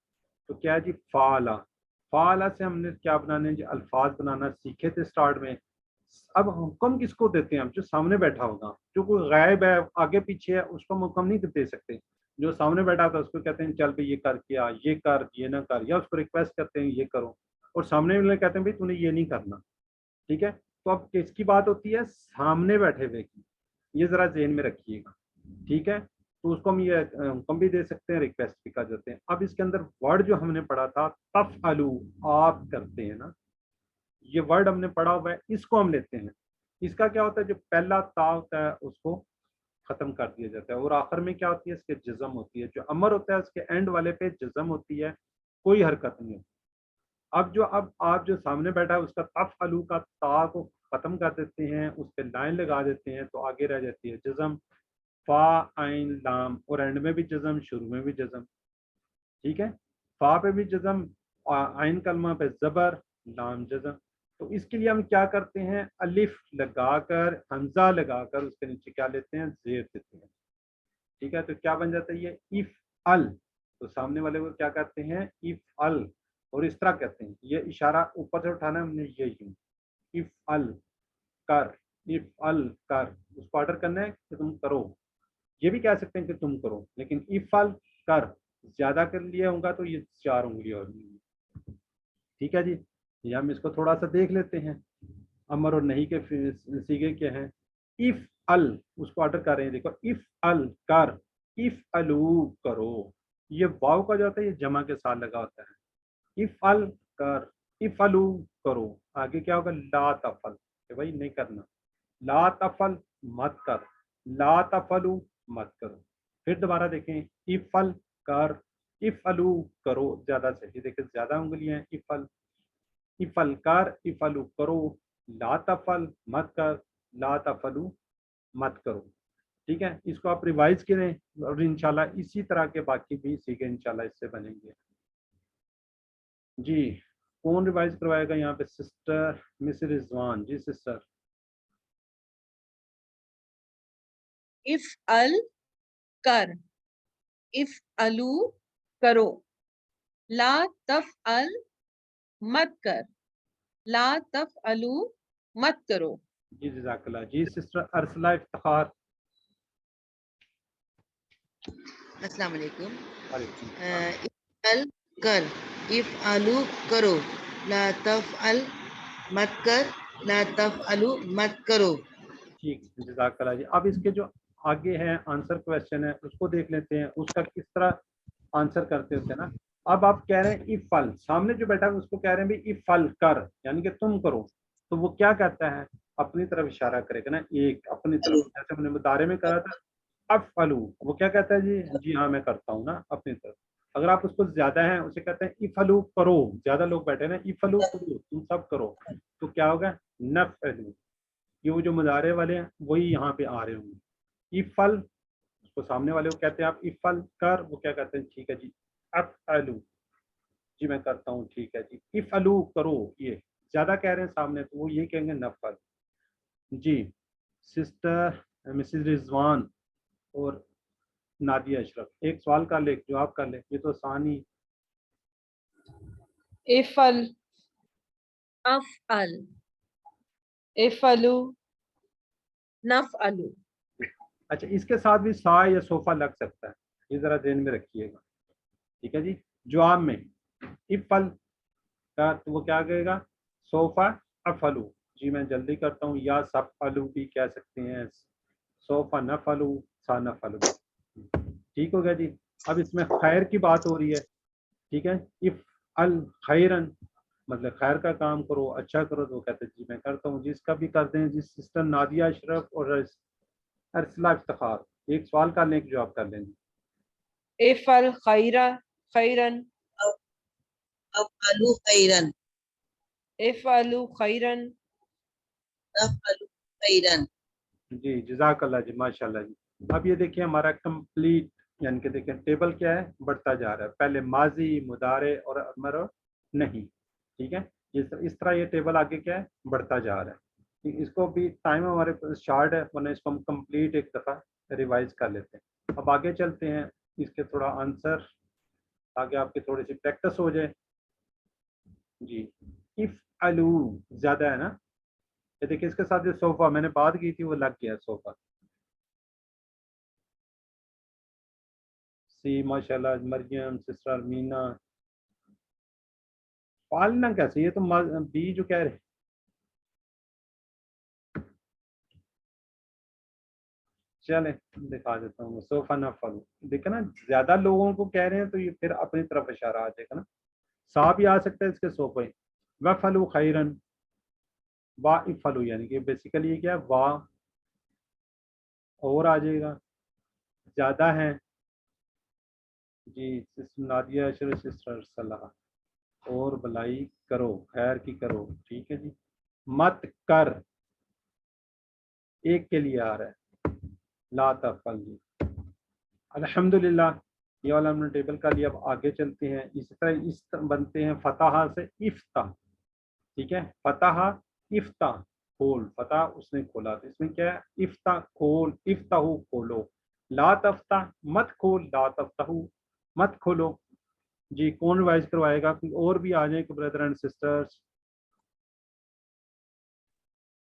तो क्या है जी? फाला। फाला से हमने क्या बनाने जी? अल्फाज बनाना सीखे थे स्टार्ट में। अब हुक्म किसको देते हैं हम? जो सामने बैठा होगा। जो कोई गायब है, आगे पीछे है, उसको हम हुक्म नहीं दे सकते। जो सामने बैठा था उसको कहते हैं चल भाई ये कर, किया ये कर, ये ना कर, या उसको रिक्वेस्ट करते हैं ये करो, और सामने वाले कहते हैं भाई तूने ये नहीं करना। ठीक है। तो अब किसकी बात होती है? सामने बैठे हुए की। ये जरा ज़हन में रखिएगा। ठीक है। तो उसको हम ये हुक्म भी दे सकते हैं, रिक्वेस्ट भी कर देते हैं। अब इसके अंदर वर्ड जो हमने पढ़ा था तफअलू, आप करते हैं ना, ये वर्ड हमने पढ़ा हुआ है, इसको हम लेते हैं। इसका क्या होता है? जो पहला ता होता है उसको खत्म कर दिया जाता है, और आखिर में क्या होती है? इसके जज़म होती है। जो अमर होता है उसके एंड वाले पे जज़म होती है, कोई हरकत नहीं होती। अब आप जो सामने बैठा है उसका तफअलू का ता को खत्म कर देते हैं, उस पर लाइन लगा देते हैं, तो आगे रह जाती है जज़म, फा आइन लाम, और एंड में भी जज़म, शुरू में भी जज़म। ठीक है। फा पे भी जज़म, आइन कलमा पे ज़बर, लाम जज़म। तो इसके लिए हम क्या करते हैं? अलिफ लगाकर, हमजा लगाकर उसके नीचे क्या लेते हैं? ज़ेर देते हैं। ठीक है। तो क्या बन जाता है ये? इफ अल। तो सामने वाले को क्या कहते हैं? इफ अल, और इस तरह कहते हैं, ये इशारा ऊपर से उठाना है हमने, ये यूं, इफ अल कर, इफ अल कर, उसको ऑर्डर करना है कि तुम करो। ये भी कह सकते हैं कि तुम करो, लेकिन इफ अल कर ज्यादा कर लिया होगा तो ये 4 उंगलियां होंगी। ठीक है जी, ये हम इसको थोड़ा सा देख लेते हैं। अमर और नहीं के सीगे क्या हैं? इफ अल, उसको ऑर्डर कर रहे हैं, देखो इफ अल कर, इफ अलू करो, ये वाव का जो होता है ये जमा के साथ लगा होता है। इफ अल कर, इफ अलू करो, आगे क्या होगा? ला तफल, कि भाई नहीं करना, ला तफल मत कर, ला तफलू मत करो। फिर दोबारा देखें, इफल कर, इफ अलू करो, ज्यादा से, ये देखिए ज्यादा उंगलियां हैं, इफल, इफल कर, इफलू करो, ला तफल मत कर, ला तफलू मत करो। ठीक है, इसको आप रिवाइज करें और इंशाल्लाह इसी तरह के बाकी भी सीखे इंशाल्लाह इससे बनेंगे। जी, कौन रिवाइज करवाएगा यहाँ पे? Sister Mrs Rizwan. जी सिस्टर। इफ अल कर, इफ अलू करो, ला तफ अल मत कर, ला तफ अलू मत करो। जी जज़ाकल्लाह। जी सिस्टर अरसला इफ्तिखार। अस्सलाम वालेकुम। वालेकुम इफ अल कर, इफ आलू करो, ला तफ अल मत कर, ला तफ अलू मत करो। ठीक, जज़ाकल्लाह जी। अब इसके जो आगे है आंसर क्वेश्चन है उसको देख लेते हैं, उसका किस तरह आंसर करते होते हैं ना। अब आप कह रहे हैं इफल, सामने जो बैठा है उसको कह रहे हैं भाई इफल कर, यानी कि तुम करो, तो वो क्या कहता है? अपनी तरफ इशारा करेगा ना, एक अपनी तरफ, जैसे हमने मुदारे में करा था अफलू, वो क्या कहता है? जी जी हाँ मैं करता हूँ ना, अपनी तरफ। अगर आप उसको ज्यादा है उसे कहते हैं इफलू करो, ज्यादा लोग बैठे हैं ना, इफलू करो, तुम सब करो, तो क्या होगा? नफलू। ये वो जो मुदारे वाले हैं वही यहाँ पे आ रहे होंगे। इफल, उसको सामने वाले को कहते हैं आप इफल कर, वो क्या कहते हैं? ठीक है जी, अफअलू, जी मैं करता हूँ, ठीक है जी। इफअलू करो, ये ज्यादा कह रहे हैं सामने तो वो ये कहेंगे नफल। जी सिस्टर मिसेस रिजवान और नादिया अशरफ, एक सवाल कर ले, जवाब कर ले, ये तो आसान ही। इफल, अफअल, इफलू, नफअलू। अच्छा, इसके साथ भी सा या सोफा लग सकता है, ये जरा ध्यान में रखिएगा। ठीक है जी, जवाब में इफल का तो वो क्या कहेगा? सोफा अफलू, जी मैं जल्दी करता हूँ, या सब अलू भी कह सकते हैं, सोफा नफलू, सा नफलू। ठीक हो गया जी। अब इसमें खैर की बात हो रही है। ठीक है, इफ अल खैरन, मतलब खैर का काम करो, अच्छा करो, तो कहते हैं जी मैं करता हूँ। जिसका भी कर दें, जिस सिस्टर नादिया अशरफ और अरसला इफ्तिखार, एक सवाल का लें, जवाब कर लेंगे। इफल खैरा, खैरन, अफअलू खैरन, इफअलू खैरन, अफअलू खैरन। जी जज़ाकल्लाह जी, माशाल्लाह जी। अब ये देखिए हमारा कंप्लीट, यानी कि देखिए टेबल क्या है? बढ़ता जा रहा है, पहले माजी, मुदारे और अमर और नहीं। ठीक है, इस तरह ये टेबल आगे क्या है? बढ़ता जा रहा है। इसको भी टाइम हमारे पास शार्ट है, वरना इसको हम कंप्लीट एक दफ़ा रिवाइज कर लेते हैं। अब आगे चलते हैं, इसके थोड़ा आंसर आगे आपकी थोड़ी सी प्रैक्टिस हो जाए। जी, इफ अलू ज्यादा है ना, ये देखिए इसके साथ जो सोफा मैंने बात की थी वो लग गया सोफा। सी माशाल्लाह, मरियम, सिस्टर मीना, पालना कैसे? ये तो बी जो कह रहे, चले दिखा देता हूँ। सोफा ना फलू, देखा ना, ज्यादा लोगों को कह रहे हैं तो ये फिर अपनी तरफ इशारा आ जाएगा ना। सा भी आ सकता है इसके सोफे। व फलू खैरन, वा इफलू, यानी कि बेसिकली ये क्या है? वाह और आ जाएगा, ज्यादा है। जी सिस्टर नादिया अशरफ, सिस्टर सलाह, और भलाई करो, खैर की करो। ठीक है जी, मत कर एक के लिए आ रहा है, ला तफल जी। अल्हम्दुलिल्लाह, ये वाला हमने टेबल का लिया। अब आगे चलते हैं। इसी तरह इस बनते हैं फतहा से इफ्ता। ठीक है, फतहा इफ्ता, खोल, फतह उसने खोला, तो इसमें क्या है? इफ्ता खोल, इफ्ताहू खोलो, ला तफ्ता मत खोल, ला तफ्ताहू मत खोलो। जी कौन रिवाइज करवाएगा? और भी आ जाए ब्रदर एंड सिस्टर्स।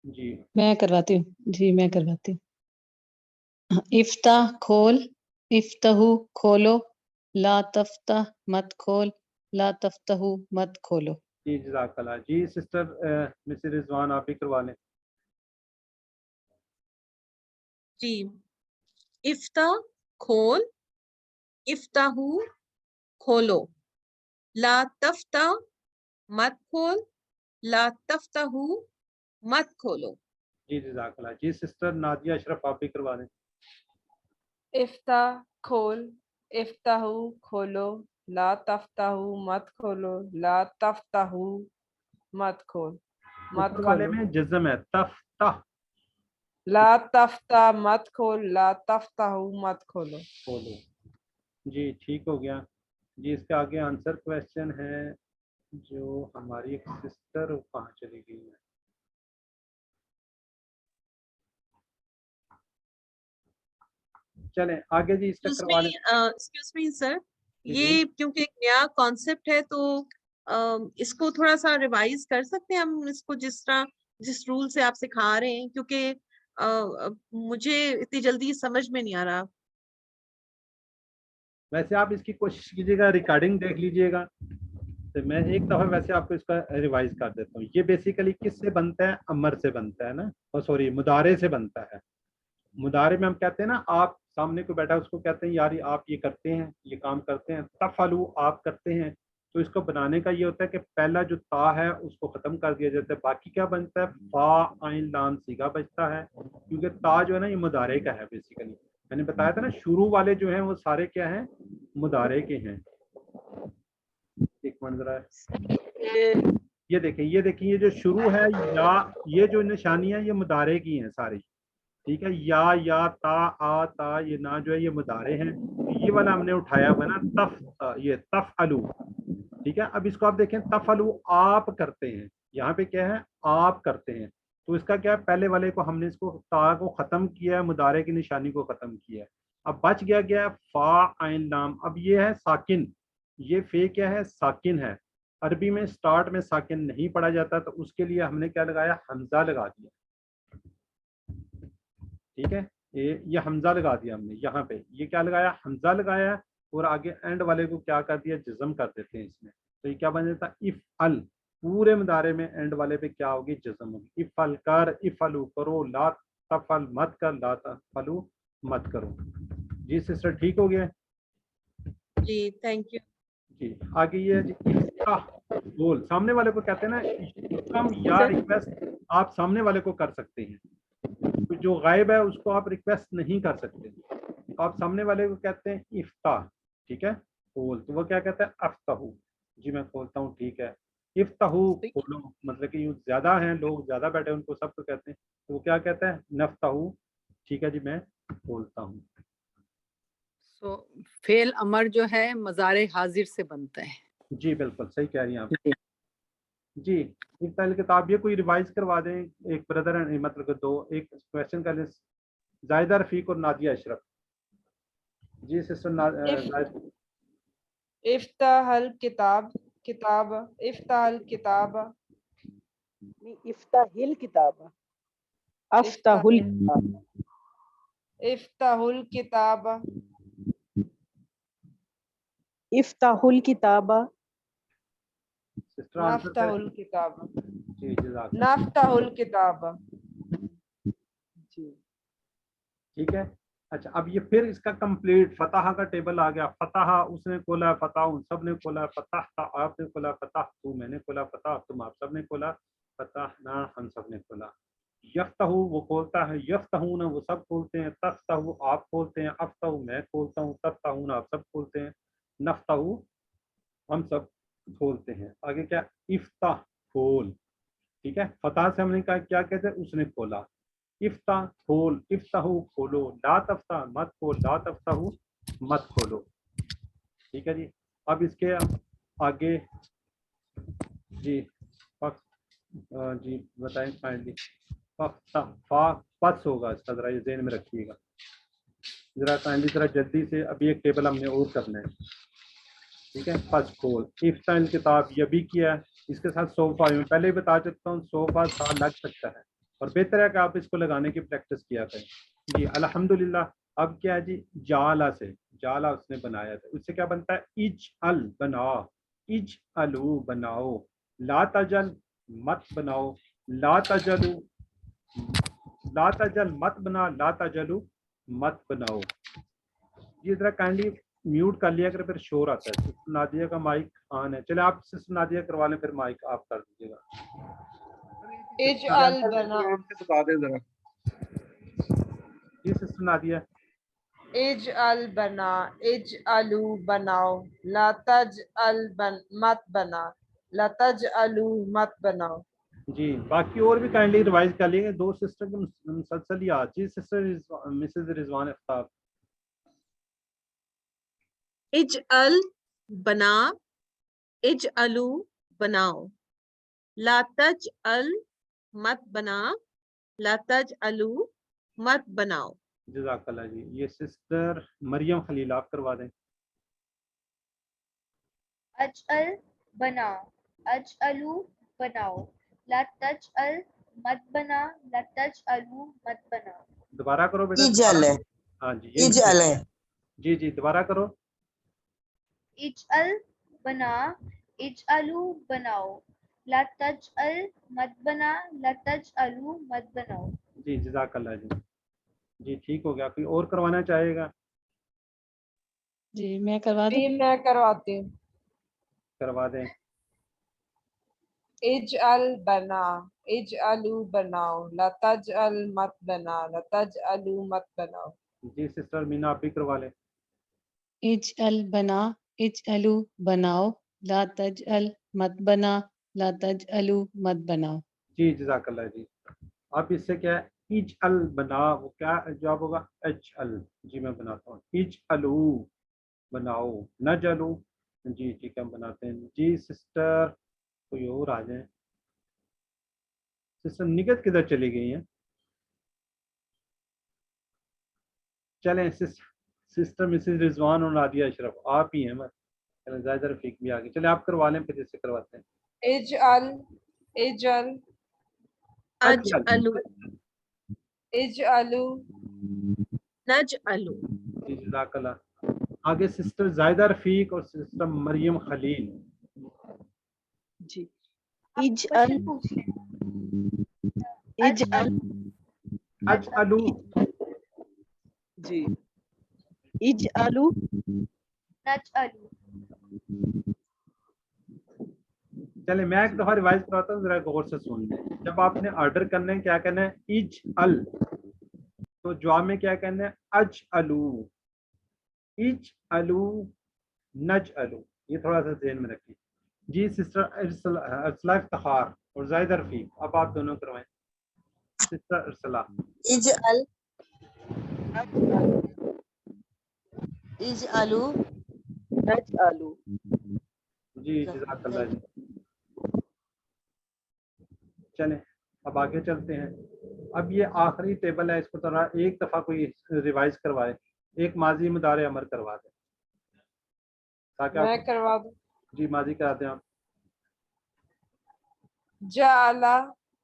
जी मैं करवाती हूँ जी, मैं करवाती हूँ। इफ्ता खोल, इफ्तहू खोलो, لا تفتح مت کھول، لا تفتحو مت کھولو. جی جزاک اللہ. جی سسٹر مسز رضوان آپ بھی کروا لیں. جی افتح کھول، افتحو کھولو، لا تفتح مت کھول، لا تفتحو مت کھولو. جی جزاک اللہ. جی سسٹر نادیہ اشرف آپ بھی کروا لیں. افتح کھول، افتحو کھولو، لا تفتحو مت کھولو، لا تفتحو مت کھول مت اوپر والے کھولو. میں جزم ہے تفتح لا تفتح مت کھول، لا تفتحو مت کھولو. کھولو. جی ٹھیک ہو گیا. جی اس کے آگے آنسر کویشچن ہے جو ہماری ایک سسٹر کہاں چلی گئی ہے. چلیں آگے جی اس کا کروا لیں. ایکسکیوز می سر، یہ کیونکہ ایک نیا کانسیپٹ ہے تو اس کو تھوڑا سا ریوائز کر سکتے ہیں ہم اس کو جس رول سے آپ سکھا رہے ہیں، کیونکہ مجھے اتنی جلدی سمجھ میں نہیں آ رہا. ویسے آپ اس کی کوشش کیجیے گا، ریکارڈنگ دیکھ لیجیے گا. تو میں ایک دفعہ ویسے آپ کو اس کا ریوائز کر دیتا ہوں. یہ بیسیکلی کس سے بنتا ہے؟ امر سے بنتا ہے نا، سوری مضارع سے بنتا ہے. مضارع میں ہم کہتے ہیں نا، آپ سامنے کو بیٹھا اس کو کہتے ہیں یار آپ یہ کرتے ہیں، یہ کام کرتے ہیں. تفعلوا آپ کرتے ہیں. تو اس کو بنانے کا یہ ہوتا ہے کہ پہلا جو تا ہے اس کو ختم کر دیا جاتا ہے. باقی کیا بنتا ہے؟ فا عین لام صیغہ بچتا ہے، کیونکہ تا جو ہے نا یہ مضارع کا ہے. بیسیکلی میں نے بتایا تھا نا شروع والے جو ہیں وہ سارے کیا ہیں؟ مضارع کے ہیں. ایک منٹ ذرا یہ دیکھیں یہ جو شروع ہے یا یہ جو نشانیاں یہ مضارع کی ہیں ساری. ٹھیک ہے، یا تا آ تا یہ نا جو ہے یہ مضارع ہیں. یہ والا ہم نے اٹھایا ہوا نا یہ تفعلوا. ٹھیک ہے، اب اس کو آپ دیکھیں تفعلوا آپ کرتے ہیں. یہاں پہ کیا ہے؟ آپ کرتے ہیں. تو اس کا کیا ہے؟ پہلے والے کو ہم نے اس کو تا کو ختم کیا ہے، مضارع کی نشانی کو ختم کیا ہے. اب بچ گیا ہے فا عین لام. اب یہ ہے ساکن. یہ فے کیا ہے؟ ساکن ہے. عربی میں سٹارٹ میں ساکن نہیں پڑھا جاتا تو اس کے لیے ہم نے کیا لگایا؟ حمزہ لگا دیا. ٹھیک ہے، یہ حمزہ لگا دیا ہم نے یہاں پہ. یہ کیا لگایا؟ حمزہ لگایا. اور آگے اینڈ والے کو کیا کر دیا؟ جزم کر دیتے ہیں اس میں. تو یہ کیا بن جاتا؟ افعل. پورے مضارع میں اینڈ والے پہ کیا ہوگی؟ جزم ہوگی. افعل کر، افعلوا کرو، لا تفعل مت کر، لا تفعلوا مت کرو. جی سسٹر ٹھیک ہو گیا؟ جی تھینک یو. جی آگے یہ ہے جی افتح بول. سامنے والے کو کہتے ہیں نا حکم یا ریکویسٹ آپ سامنے والے کو کر سکتے ہیں. جو غائب ہے اس کو آپ ریکویسٹ نہیں کر سکتے. آپ سامنے والے کو کہتے ہیں افتح. ٹھیک ہے، کھول. تو وہ کیا کہتا ہے؟ افتحو. جی میں کھولتا ہوں. ٹھیک ہے، افتحو کھولو. مطلب کہ زیادہ ہیں لوگ، زیادہ بیٹھے ان کو سب کو کہتے ہیں. تو وہ کیا کہتا ہے؟ نفتحو. ٹھیک ہے جی میں کھولتا ہوں. سو فعل امر جو ہے مضارع حاضر سے بنتا ہے. جی بالکل صحیح کہہ رہی ہیں آپ. جی افتح کتاب یہ کوئی ریوائز کروا دیں. ایک بردر ہے، مطلب کہ دو. ایک کویشچن کا لسٹ زائدہ رفیق اور نادیہ اشرف. جی سسٹر افتح الکتاب، کتاب افتح الکتاب، افتح الکتاب، افتح الکتاب، افتح الکتاب، افتح الکتاب، نفتح الکتاب، جی جزاک نفتح الکتاب. جی ٹھیک ہے. اچھا اب یہ پھر اس کا کمپلیٹ فتح کا ٹیبل آ گیا. فتح اس نے کھولا، فتح ان سب نے کھولا، فتح آپ نے کھولا، فتح تو میں نے کھولا، فتح تم آپ سب نے کھولا، فتح نہ ہم سب نے کھولا. یفتح وہ کھولتا ہے، یفتحون وہ سب کھولتے ہیں، تفتح آپ کھولتے ہیں، افتح میں کھولتا ہوں، تفتحون آپ سب کھولتے ہیں، نفتح ہم سب کھولتے ہیں. آگے کیا؟ افتح کھول. ٹھیک ہے، فتح سے ہم نے کہا کیا کہتے ہیں؟ اس نے کھولا. افتح کھول، افتحو کھولو، لا تفتح مت کھول، لا تفتحو مت کھولو. ٹھیک ہے جی. اب اس کے آگے جی جی بتائیں کائنڈلی. فا پس ہوگا اس کا، ذرا یہ ذہن میں رکھیے گا ذرا کائنڈلی، ذرا جلدی سے. ابھی ایک ٹیبل ہم نے اور کرنا ہے. ٹھیک ہے، پس کھول. افتح الکتاب یہ بھی کیا ہے. اس کے ساتھ صوفہ میں پہلے ہی بتا چکتا ہوں صوفہ سا لگ سکتا ہے اور بہتر ہے کہ آپ اس کو لگانے کی پریکٹس کیا کریں. جی الحمدللہ अब क्या है जी, जाला से, जाला उसने बनाया था, उससे क्या बनता है, इज अल बना, इज अलू बनाओ, ला तजल मत बनाओ, ला तजलू, ला तजल मत बना, ला तजलू मत बनाओ। ये जरा काइंडली म्यूट कर लिया अगर फिर शोर आता है। सिस्टर नादिया का माइक ऑन है, चले आप सिस्टर नादिया करवा लें, फिर माइक ऑफ कर दीजिएगा। इजअल बना, बता दे जरा। जी सिस्टर नादिया। इजअल बना, इजअलू बनाओ, ला तजअल बन मत बना, ला तजअलू मत बनाओ। जी बाकी और भी काइंडली रिवाइज कर लेंगे, दो सिस्टर के मुसलसल ही आज। जी सिस्टर मिसेज रिजवान अफ्ताब। इजअल बना, इजअलू बनाओ, ला तजअल मत बना, ला तजअलू मत बनाओ। जज़ाकल्लाह जी। ये सिस्टर मरियम खलील आप करवा दें। अजअल बना, अजअलू बनाओ, ला तजअल मत बना, ला तजअलू मत बनाओ। दोबारा करो बेटा। इजअल है, हाँ जी ये इजअल है। जी जी दोबारा करो। इजअल बना, इजअलू बनाओ, ला तजअल मत बना, ला तजअलू मत बनाओ। जी जज़ाकल्लाह जी। जी ठीक हो गया। कोई और करवाना चाहेगा? जी मैं करवा दूं। जी मैं करवाती हूँ। करवा दें। इजअल बना, इजअलू बनाओ, ला तजअल मत बना, ला तजअलू मत बनाओ। जी सिस्टर मीना आप भी करवा लें। इजअल बना, इजअलू बनाओ, ला तजअल मत बना, ला तजअलू मत बनाओ। जी जज़ाकल्लाह जी। अब इससे क्या है, इज अल बना, वो क्या जवाब होगा, एच अल। जी मैं बनाता हूँ, इज अलू बनाओ, न जलू। जी ठीक है हम बनाते हैं। जी सिस्टर कोई और आ जाए। सिस्टर निगत किधर चली गई हैं? चलें सिस्टर मिसेज रिजवान और नादिया अशरफ आप ही हैं। चलें जायदा रफीक भी आ गए, चले आप करवा लें फिर इससे करवाते हैं। इजअल, इजअल, अजअलू, इजअलू, नजअलू। जी जज़ाकल्लाह। आगे सिस्टर जायदा रफीक और सिस्टर मरियम खलील। जी आप इजअल, क्वेश्चन पूछ लें। इजअल, अज अलू। जी इजअलू, नजअलू। चले मैं एक दफा रिवाइज कराता हूँ, जरा गौर से सुन लें। जब आपने ऑर्डर करना है क्या कहना है, इज अल, तो जवाब में क्या कहना है, अज अलू, इज अलू, नज अलू। ये थोड़ा सा ध्यान में रखिए। जी सिस्टर अरसला इफ्तिखार और जाहिद रफीक अब आप दोनों करवाएं। सिस्टर अरसला। इजअल, इजअलू, नजअलू। जी जज़ाकल्लाह जी। चलें अब आगे चलते हैं। अब ये आखिरी टेबल है, इसको थोड़ा एक दफ़ा कोई रिवाइज करवाए, एक माजी मुदारे अमर करवा दे ताकि मैं आप। करवा दूँ। जी माजी कराते हैं आप। जाअला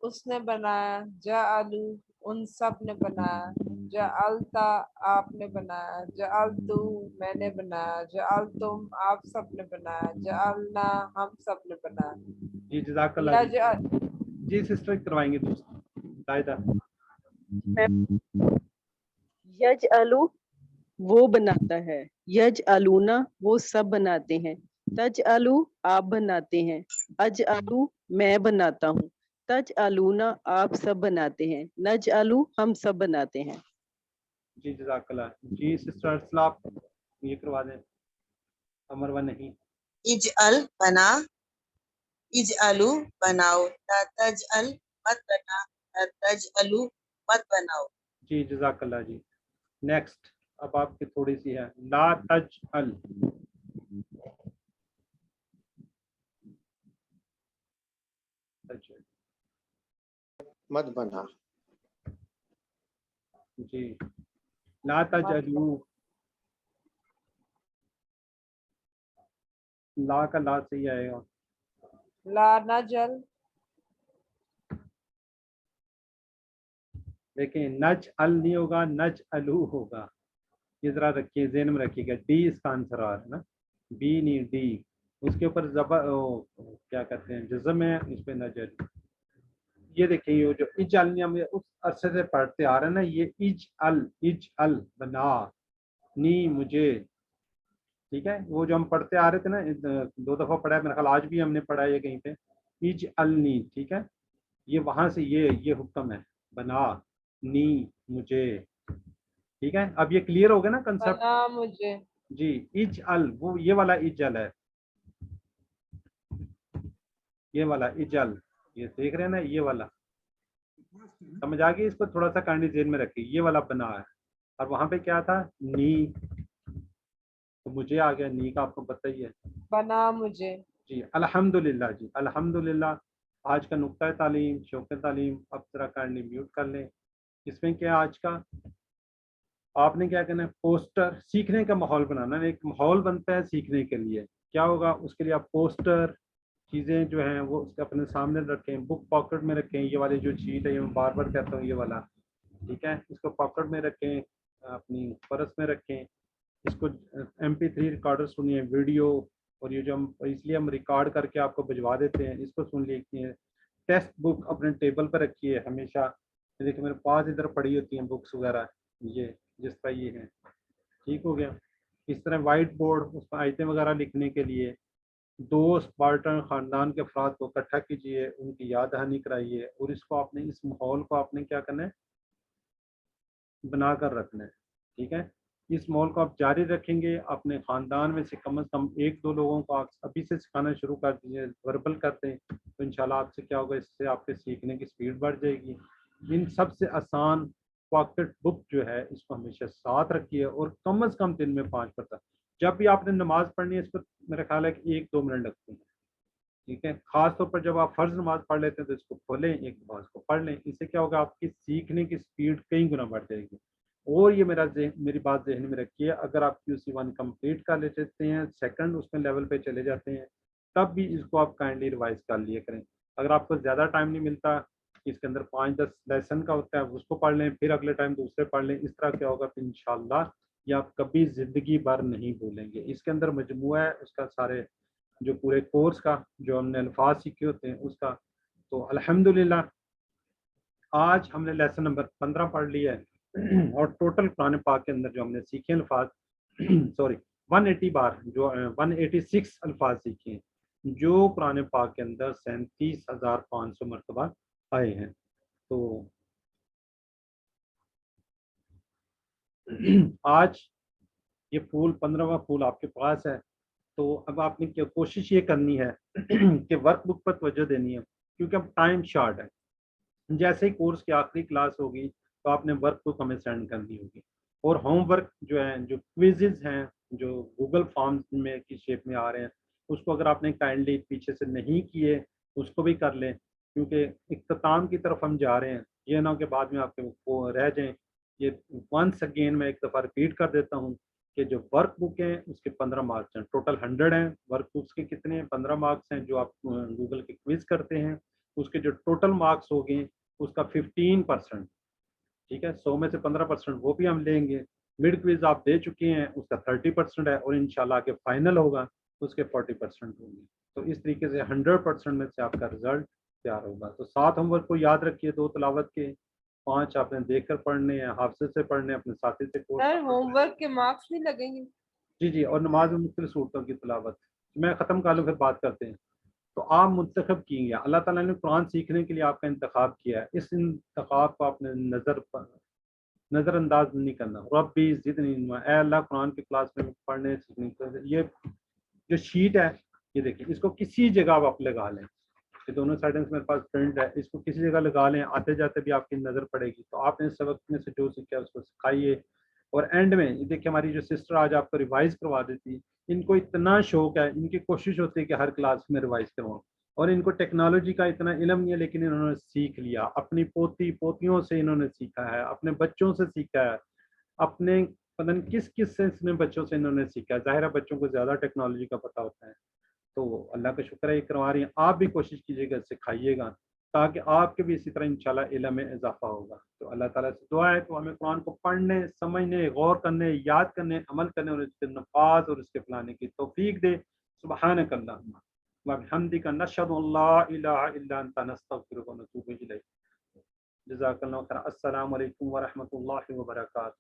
उसने बनाया, जाअलू उन सब ने बनाया, जाअलता आपने बनाया, जाअलतू मैंने बनाया, जाअलतुम आप सब ने बनाया, जाअलना हम सब ने बनाया। जी जज़ाकल्लाह जी। यजअल, जी सिस्टर करवाएंगे दूसरी जायदा। यजअलू वो बनाता है, यजअलूना वो सब बनाते हैं, तजअलू आप बनाते हैं, अजअलू मैं बनाता हूँ, तजअलूना आप सब बनाते हैं, नजअलू हम सब बनाते हैं। जी जज़ाकल्लाह। जी सिस्टर अरसला आप ये करवा दें, अमर व नहीं। इजअल बना, इजअलू बनाओ, ला तजअल मत बना, ला तजअलू मत बनाओ। जी जज़ाकल्लाह जी। नेक्स्ट अब आपकी थोड़ी सी है, ला तज अल। मत बना। जी ला तजलू, ला का ला सही आएगा। ला नजल, देखिए नज अल नहीं होगा, नज अलू होगा। یہ ذرا رکھیے ذہن میں رکھیے گا, ڈی اس کا آنسر آ رہا ہے نا, بی نہیں ڈی. اس کے اوپر کیا کہتے ہیں جزم ہے, اس پہ نظر. یہ دیکھیں یہ جو اجعلنی ہم اس عرصے سے پڑھتے آ رہے ہیں نا, یہ اجعل بنا نی مجھے, ٹھیک ہے. وہ جو ہم پڑھتے آ رہے تھے نا 2 دفعہ پڑھا ہے میرا خیال, آج بھی ہم نے پڑھا ہے کہیں پہ, اجعلنی, ٹھیک ہے. یہ وہاں سے یہ حکم ہے بنا نی مجھے, ٹھیک ہے. اب یہ کلیئر ہو گیا نا کنسپٹ. بنا مجھے. جی اجعل, وہ یہ والا اجعل ہے, یہ والا اجعل, یہ دیکھ رہے ہیں نا, یہ والا سمجھ آ گئی. اس کو تھوڑا سا کانڈی ذہن میں رکھیے, یہ والا بنا ہے, اور وہاں پہ کیا تھا نی, تو مجھے آ گیا نی کا, آپ کو پتہ ہی ہے. بنا مجھے. جی الحمدللہ, جی الحمدللہ. آج کا نقطہ تعلیم, شوق تعلیم. اب ذرا کانڈی میوٹ کر لیں. اس میں کیا آج کا آپ نے کیا کرنا ہے, پوسٹر, سیکھنے کا ماحول بنانا ہے. ایک ماحول بنتا ہے سیکھنے کے لیے, کیا ہوگا اس کے لیے آپ پوسٹر چیزیں جو ہیں وہ اس کے اپنے سامنے رکھیں, بک پاکٹ میں رکھیں. یہ والی جو چیز ہے یہ میں بار بار کہتا ہوں, یہ والا, ٹھیک ہے. اس کو پاکٹ میں رکھیں, اپنی پرس میں رکھیں. اس کو MP3 ریکارڈر سنیے, ویڈیو, اور یہ جو ہم اس لیے ہم ریکارڈ کر کے آپ کو بھجوا دیتے ہیں, اس کو سن لیجیے. ٹیکسٹ بک اپنے ٹیبل پر رکھیے ہمیشہ. دیکھیں میرے پاس ادھر پڑی ہوتی ہیں بکس وغیرہ, یہ جس طرح یہ ہیں, ٹھیک ہو گیا. اس طرح وائٹ بورڈ, اس پر آیتیں وغیرہ لکھنے کے لیے. دوست, پارٹنر, خاندان کے افراد کو اکٹھا کیجیے, ان کی یاد دہانی کرائیے, اور اس کو آپ نے اس ماحول کو آپ نے کیا کرنا ہے, بنا کر رکھنا ہے, ٹھیک ہے. اس ماحول کو آپ جاری رکھیں گے. اپنے خاندان میں سے کم از کم 1-2 لوگوں کو آپ ابھی سے سکھانا شروع کر دیجیے, وربل کرتے ہیں, تو انشاءاللہ آپ سے کیا ہوگا, اس سے آپ کے سیکھنے کی سپیڈ بڑھ جائے گی. ان سب سے آسان پاکٹ بک جو ہے اس کو ہمیشہ ساتھ رکھیے, اور کم از کم دن میں 5 جب بھی آپ نے نماز پڑھنی ہے, اس کو میرا خیال ہے کہ 1-2 منٹ لگتے ہیں, ٹھیک ہے. خاص طور پر جب آپ فرض نماز پڑھ لیتے ہیں تو اس کو کھولیں, ایک نماز کو پڑھ لیں. اس سے کیا ہوگا, آپ کی سیکھنے کی سپیڈ کئی گنا بڑھ جائے گی. اور یہ میری بات ذہن میں رکھیے, اگر آپ QC1 کمپلیٹ کر لیتے ہیں, سیکنڈ اس میں لیول پہ چلے جاتے ہیں, تب بھی اس کو آپ کائنڈلی ریوائز کر لیا کریں. اگر آپ کو زیادہ ٹائم نہیں ملتا, اس کے اندر 5-10 لیسن کا ہوتا ہے, اس کو پڑھ لیں, پھر اگلے ٹائم دوسرے پڑھ لیں. اس طرح کیا ہوگا کہ انشاءاللہ یہ آپ کبھی زندگی بھر نہیں بھولیں گے. اس کے اندر مجموعہ ہے اس کا, سارے جو پورے کورس کا جو ہم نے الفاظ سیکھے ہوتے ہیں اس کا. تو الحمدللہ آج ہم نے لیسن نمبر 15 پڑھ لیا ہے, اور ٹوٹل قرآن پاک کے اندر جو ہم نے سیکھے الفاظ 186 الفاظ سیکھے ہیں, جو قرآن پاک کے اندر 37,500 مرتبہ آئے ہیں. تو آج یہ پھول 15واں پھول آپ کے پاس ہے. تو اب آپ نے کوشش یہ کرنی ہے کہ ورک بک پر توجہ دینی ہے, کیونکہ اب ٹائم شارٹ ہے. جیسے ہی کورس کی آخری کلاس ہوگی تو آپ نے ورک بک ہمیں سینڈ کرنی ہوگی, اور ہوم ورک جو ہیں, جو کوئزز ہیں جو گوگل فارمز میں کی شیپ میں آ رہے ہیں, اس کو اگر آپ نے کائنڈلی پیچھے سے نہیں کیے اس کو بھی کر لیں, کیونکہ اختتام کی طرف ہم جا رہے ہیں. یہ نہ کہ بعد میں آپ کے وہ رہ جائیں. یہ ونس اگین میں ایک دفعہ ریپیٹ کر دیتا ہوں کہ جو ورک بک ہیں اس کے 15 مارکس ہیں, ٹوٹل 100 ہیں. ورک بکس کے کتنے ہیں, 15 مارکس ہیں. جو آپ گوگل کے کوئز کرتے ہیں اس کے جو ٹوٹل مارکس ہو گئے اس کا 15%, ٹھیک ہے. 100 میں سے 15% وہ بھی ہم لیں گے. مڈ کوئز آپ دے چکے ہیں, اس کا 30% ہے, اور انشاءاللہ کہ فائنل ہوگا اس کے 40% ہوں گے. تو اس طریقے سے 100% میں سے آپ کا رزلٹ تیار ہوگا. تو 7 ہوم ورک کو یاد رکھیے, 2 تلاوت کے, 5 آپ نے دیکھ کر پڑھنے ہیں, حافظ سے پڑھنے ہیں, اپنے ساتھی سے کورس. سر ہوم ورک کے مارکس نہیں لگیں گے؟ جی جی, اور نماز میں مختلف صورتوں کی تلاوت. میں ختم کر لوں پھر بات کرتے ہیں. تو آپ منتخب کیے گیا, اللہ تعالیٰ نے قرآن سیکھنے کے لیے آپ کا انتخاب کیا ہے. اس انتخاب کو آپ نے نظر انداز نہیں کرنا. ربی زدنی علما, اے اللہ قرآن کی کلاس میں پڑھنے سیکھنے کے. یہ جو شیٹ ہے یہ دیکھیں, اس کو کسی جگہ آپ لگا لیں. یہ دونوں سائڈنس میرے پاس پرنٹ ہے, اس کو کسی جگہ لگا لیں, آتے جاتے بھی آپ کی نظر پڑے گی. تو آپ نے اس وقت میں سے جو سیکھا اس کو سکھائیے. اور اینڈ میں یہ دیکھیں, ہماری جو سسٹر آج آپ کو ریوائز کروا دیتی, ان کو اتنا شوق ہے, ان کی کوشش ہوتی ہے کہ ہر کلاس میں ریوائز کرواؤں, اور ان کو ٹیکنالوجی کا اتنا علم نہیں ہے, لیکن انہوں نے سیکھ لیا. اپنی پوتیوں سے انہوں نے سیکھا ہے, اپنے بچوں سے سیکھا ہے, اپنے پتہ نہیں کس سے اس نے بچوں سے انہوں نے سیکھا ہے. ظاہر ہے بچوں کو زیادہ ٹیکنالوجی کا پتہ ہوتا ہے. تو اللہ کا شکر ہے یہ کروا رہی ہیں. آپ بھی کوشش کیجیے گا, سکھائیے گا. تاکہ آپ کے بھی اسی طرح انشاءاللہ علم میں اضافہ ہوگا. تو اللہ تعالیٰ سے دعا ہے تو ہمیں قرآن کو پڑھنے، سمجھنے، غور کرنے، یاد کرنے، عمل کرنے اور اس کے نفاذ اور اس کے پلانے کی توفیق دے. سبحانک اللہم وبحمدک نشہد ان لا الہ الا انت نستغفرک ونتوب الیک. جزاک اللہ خیر. السلام علیکم ورحمۃ اللہ وبرکاتہ.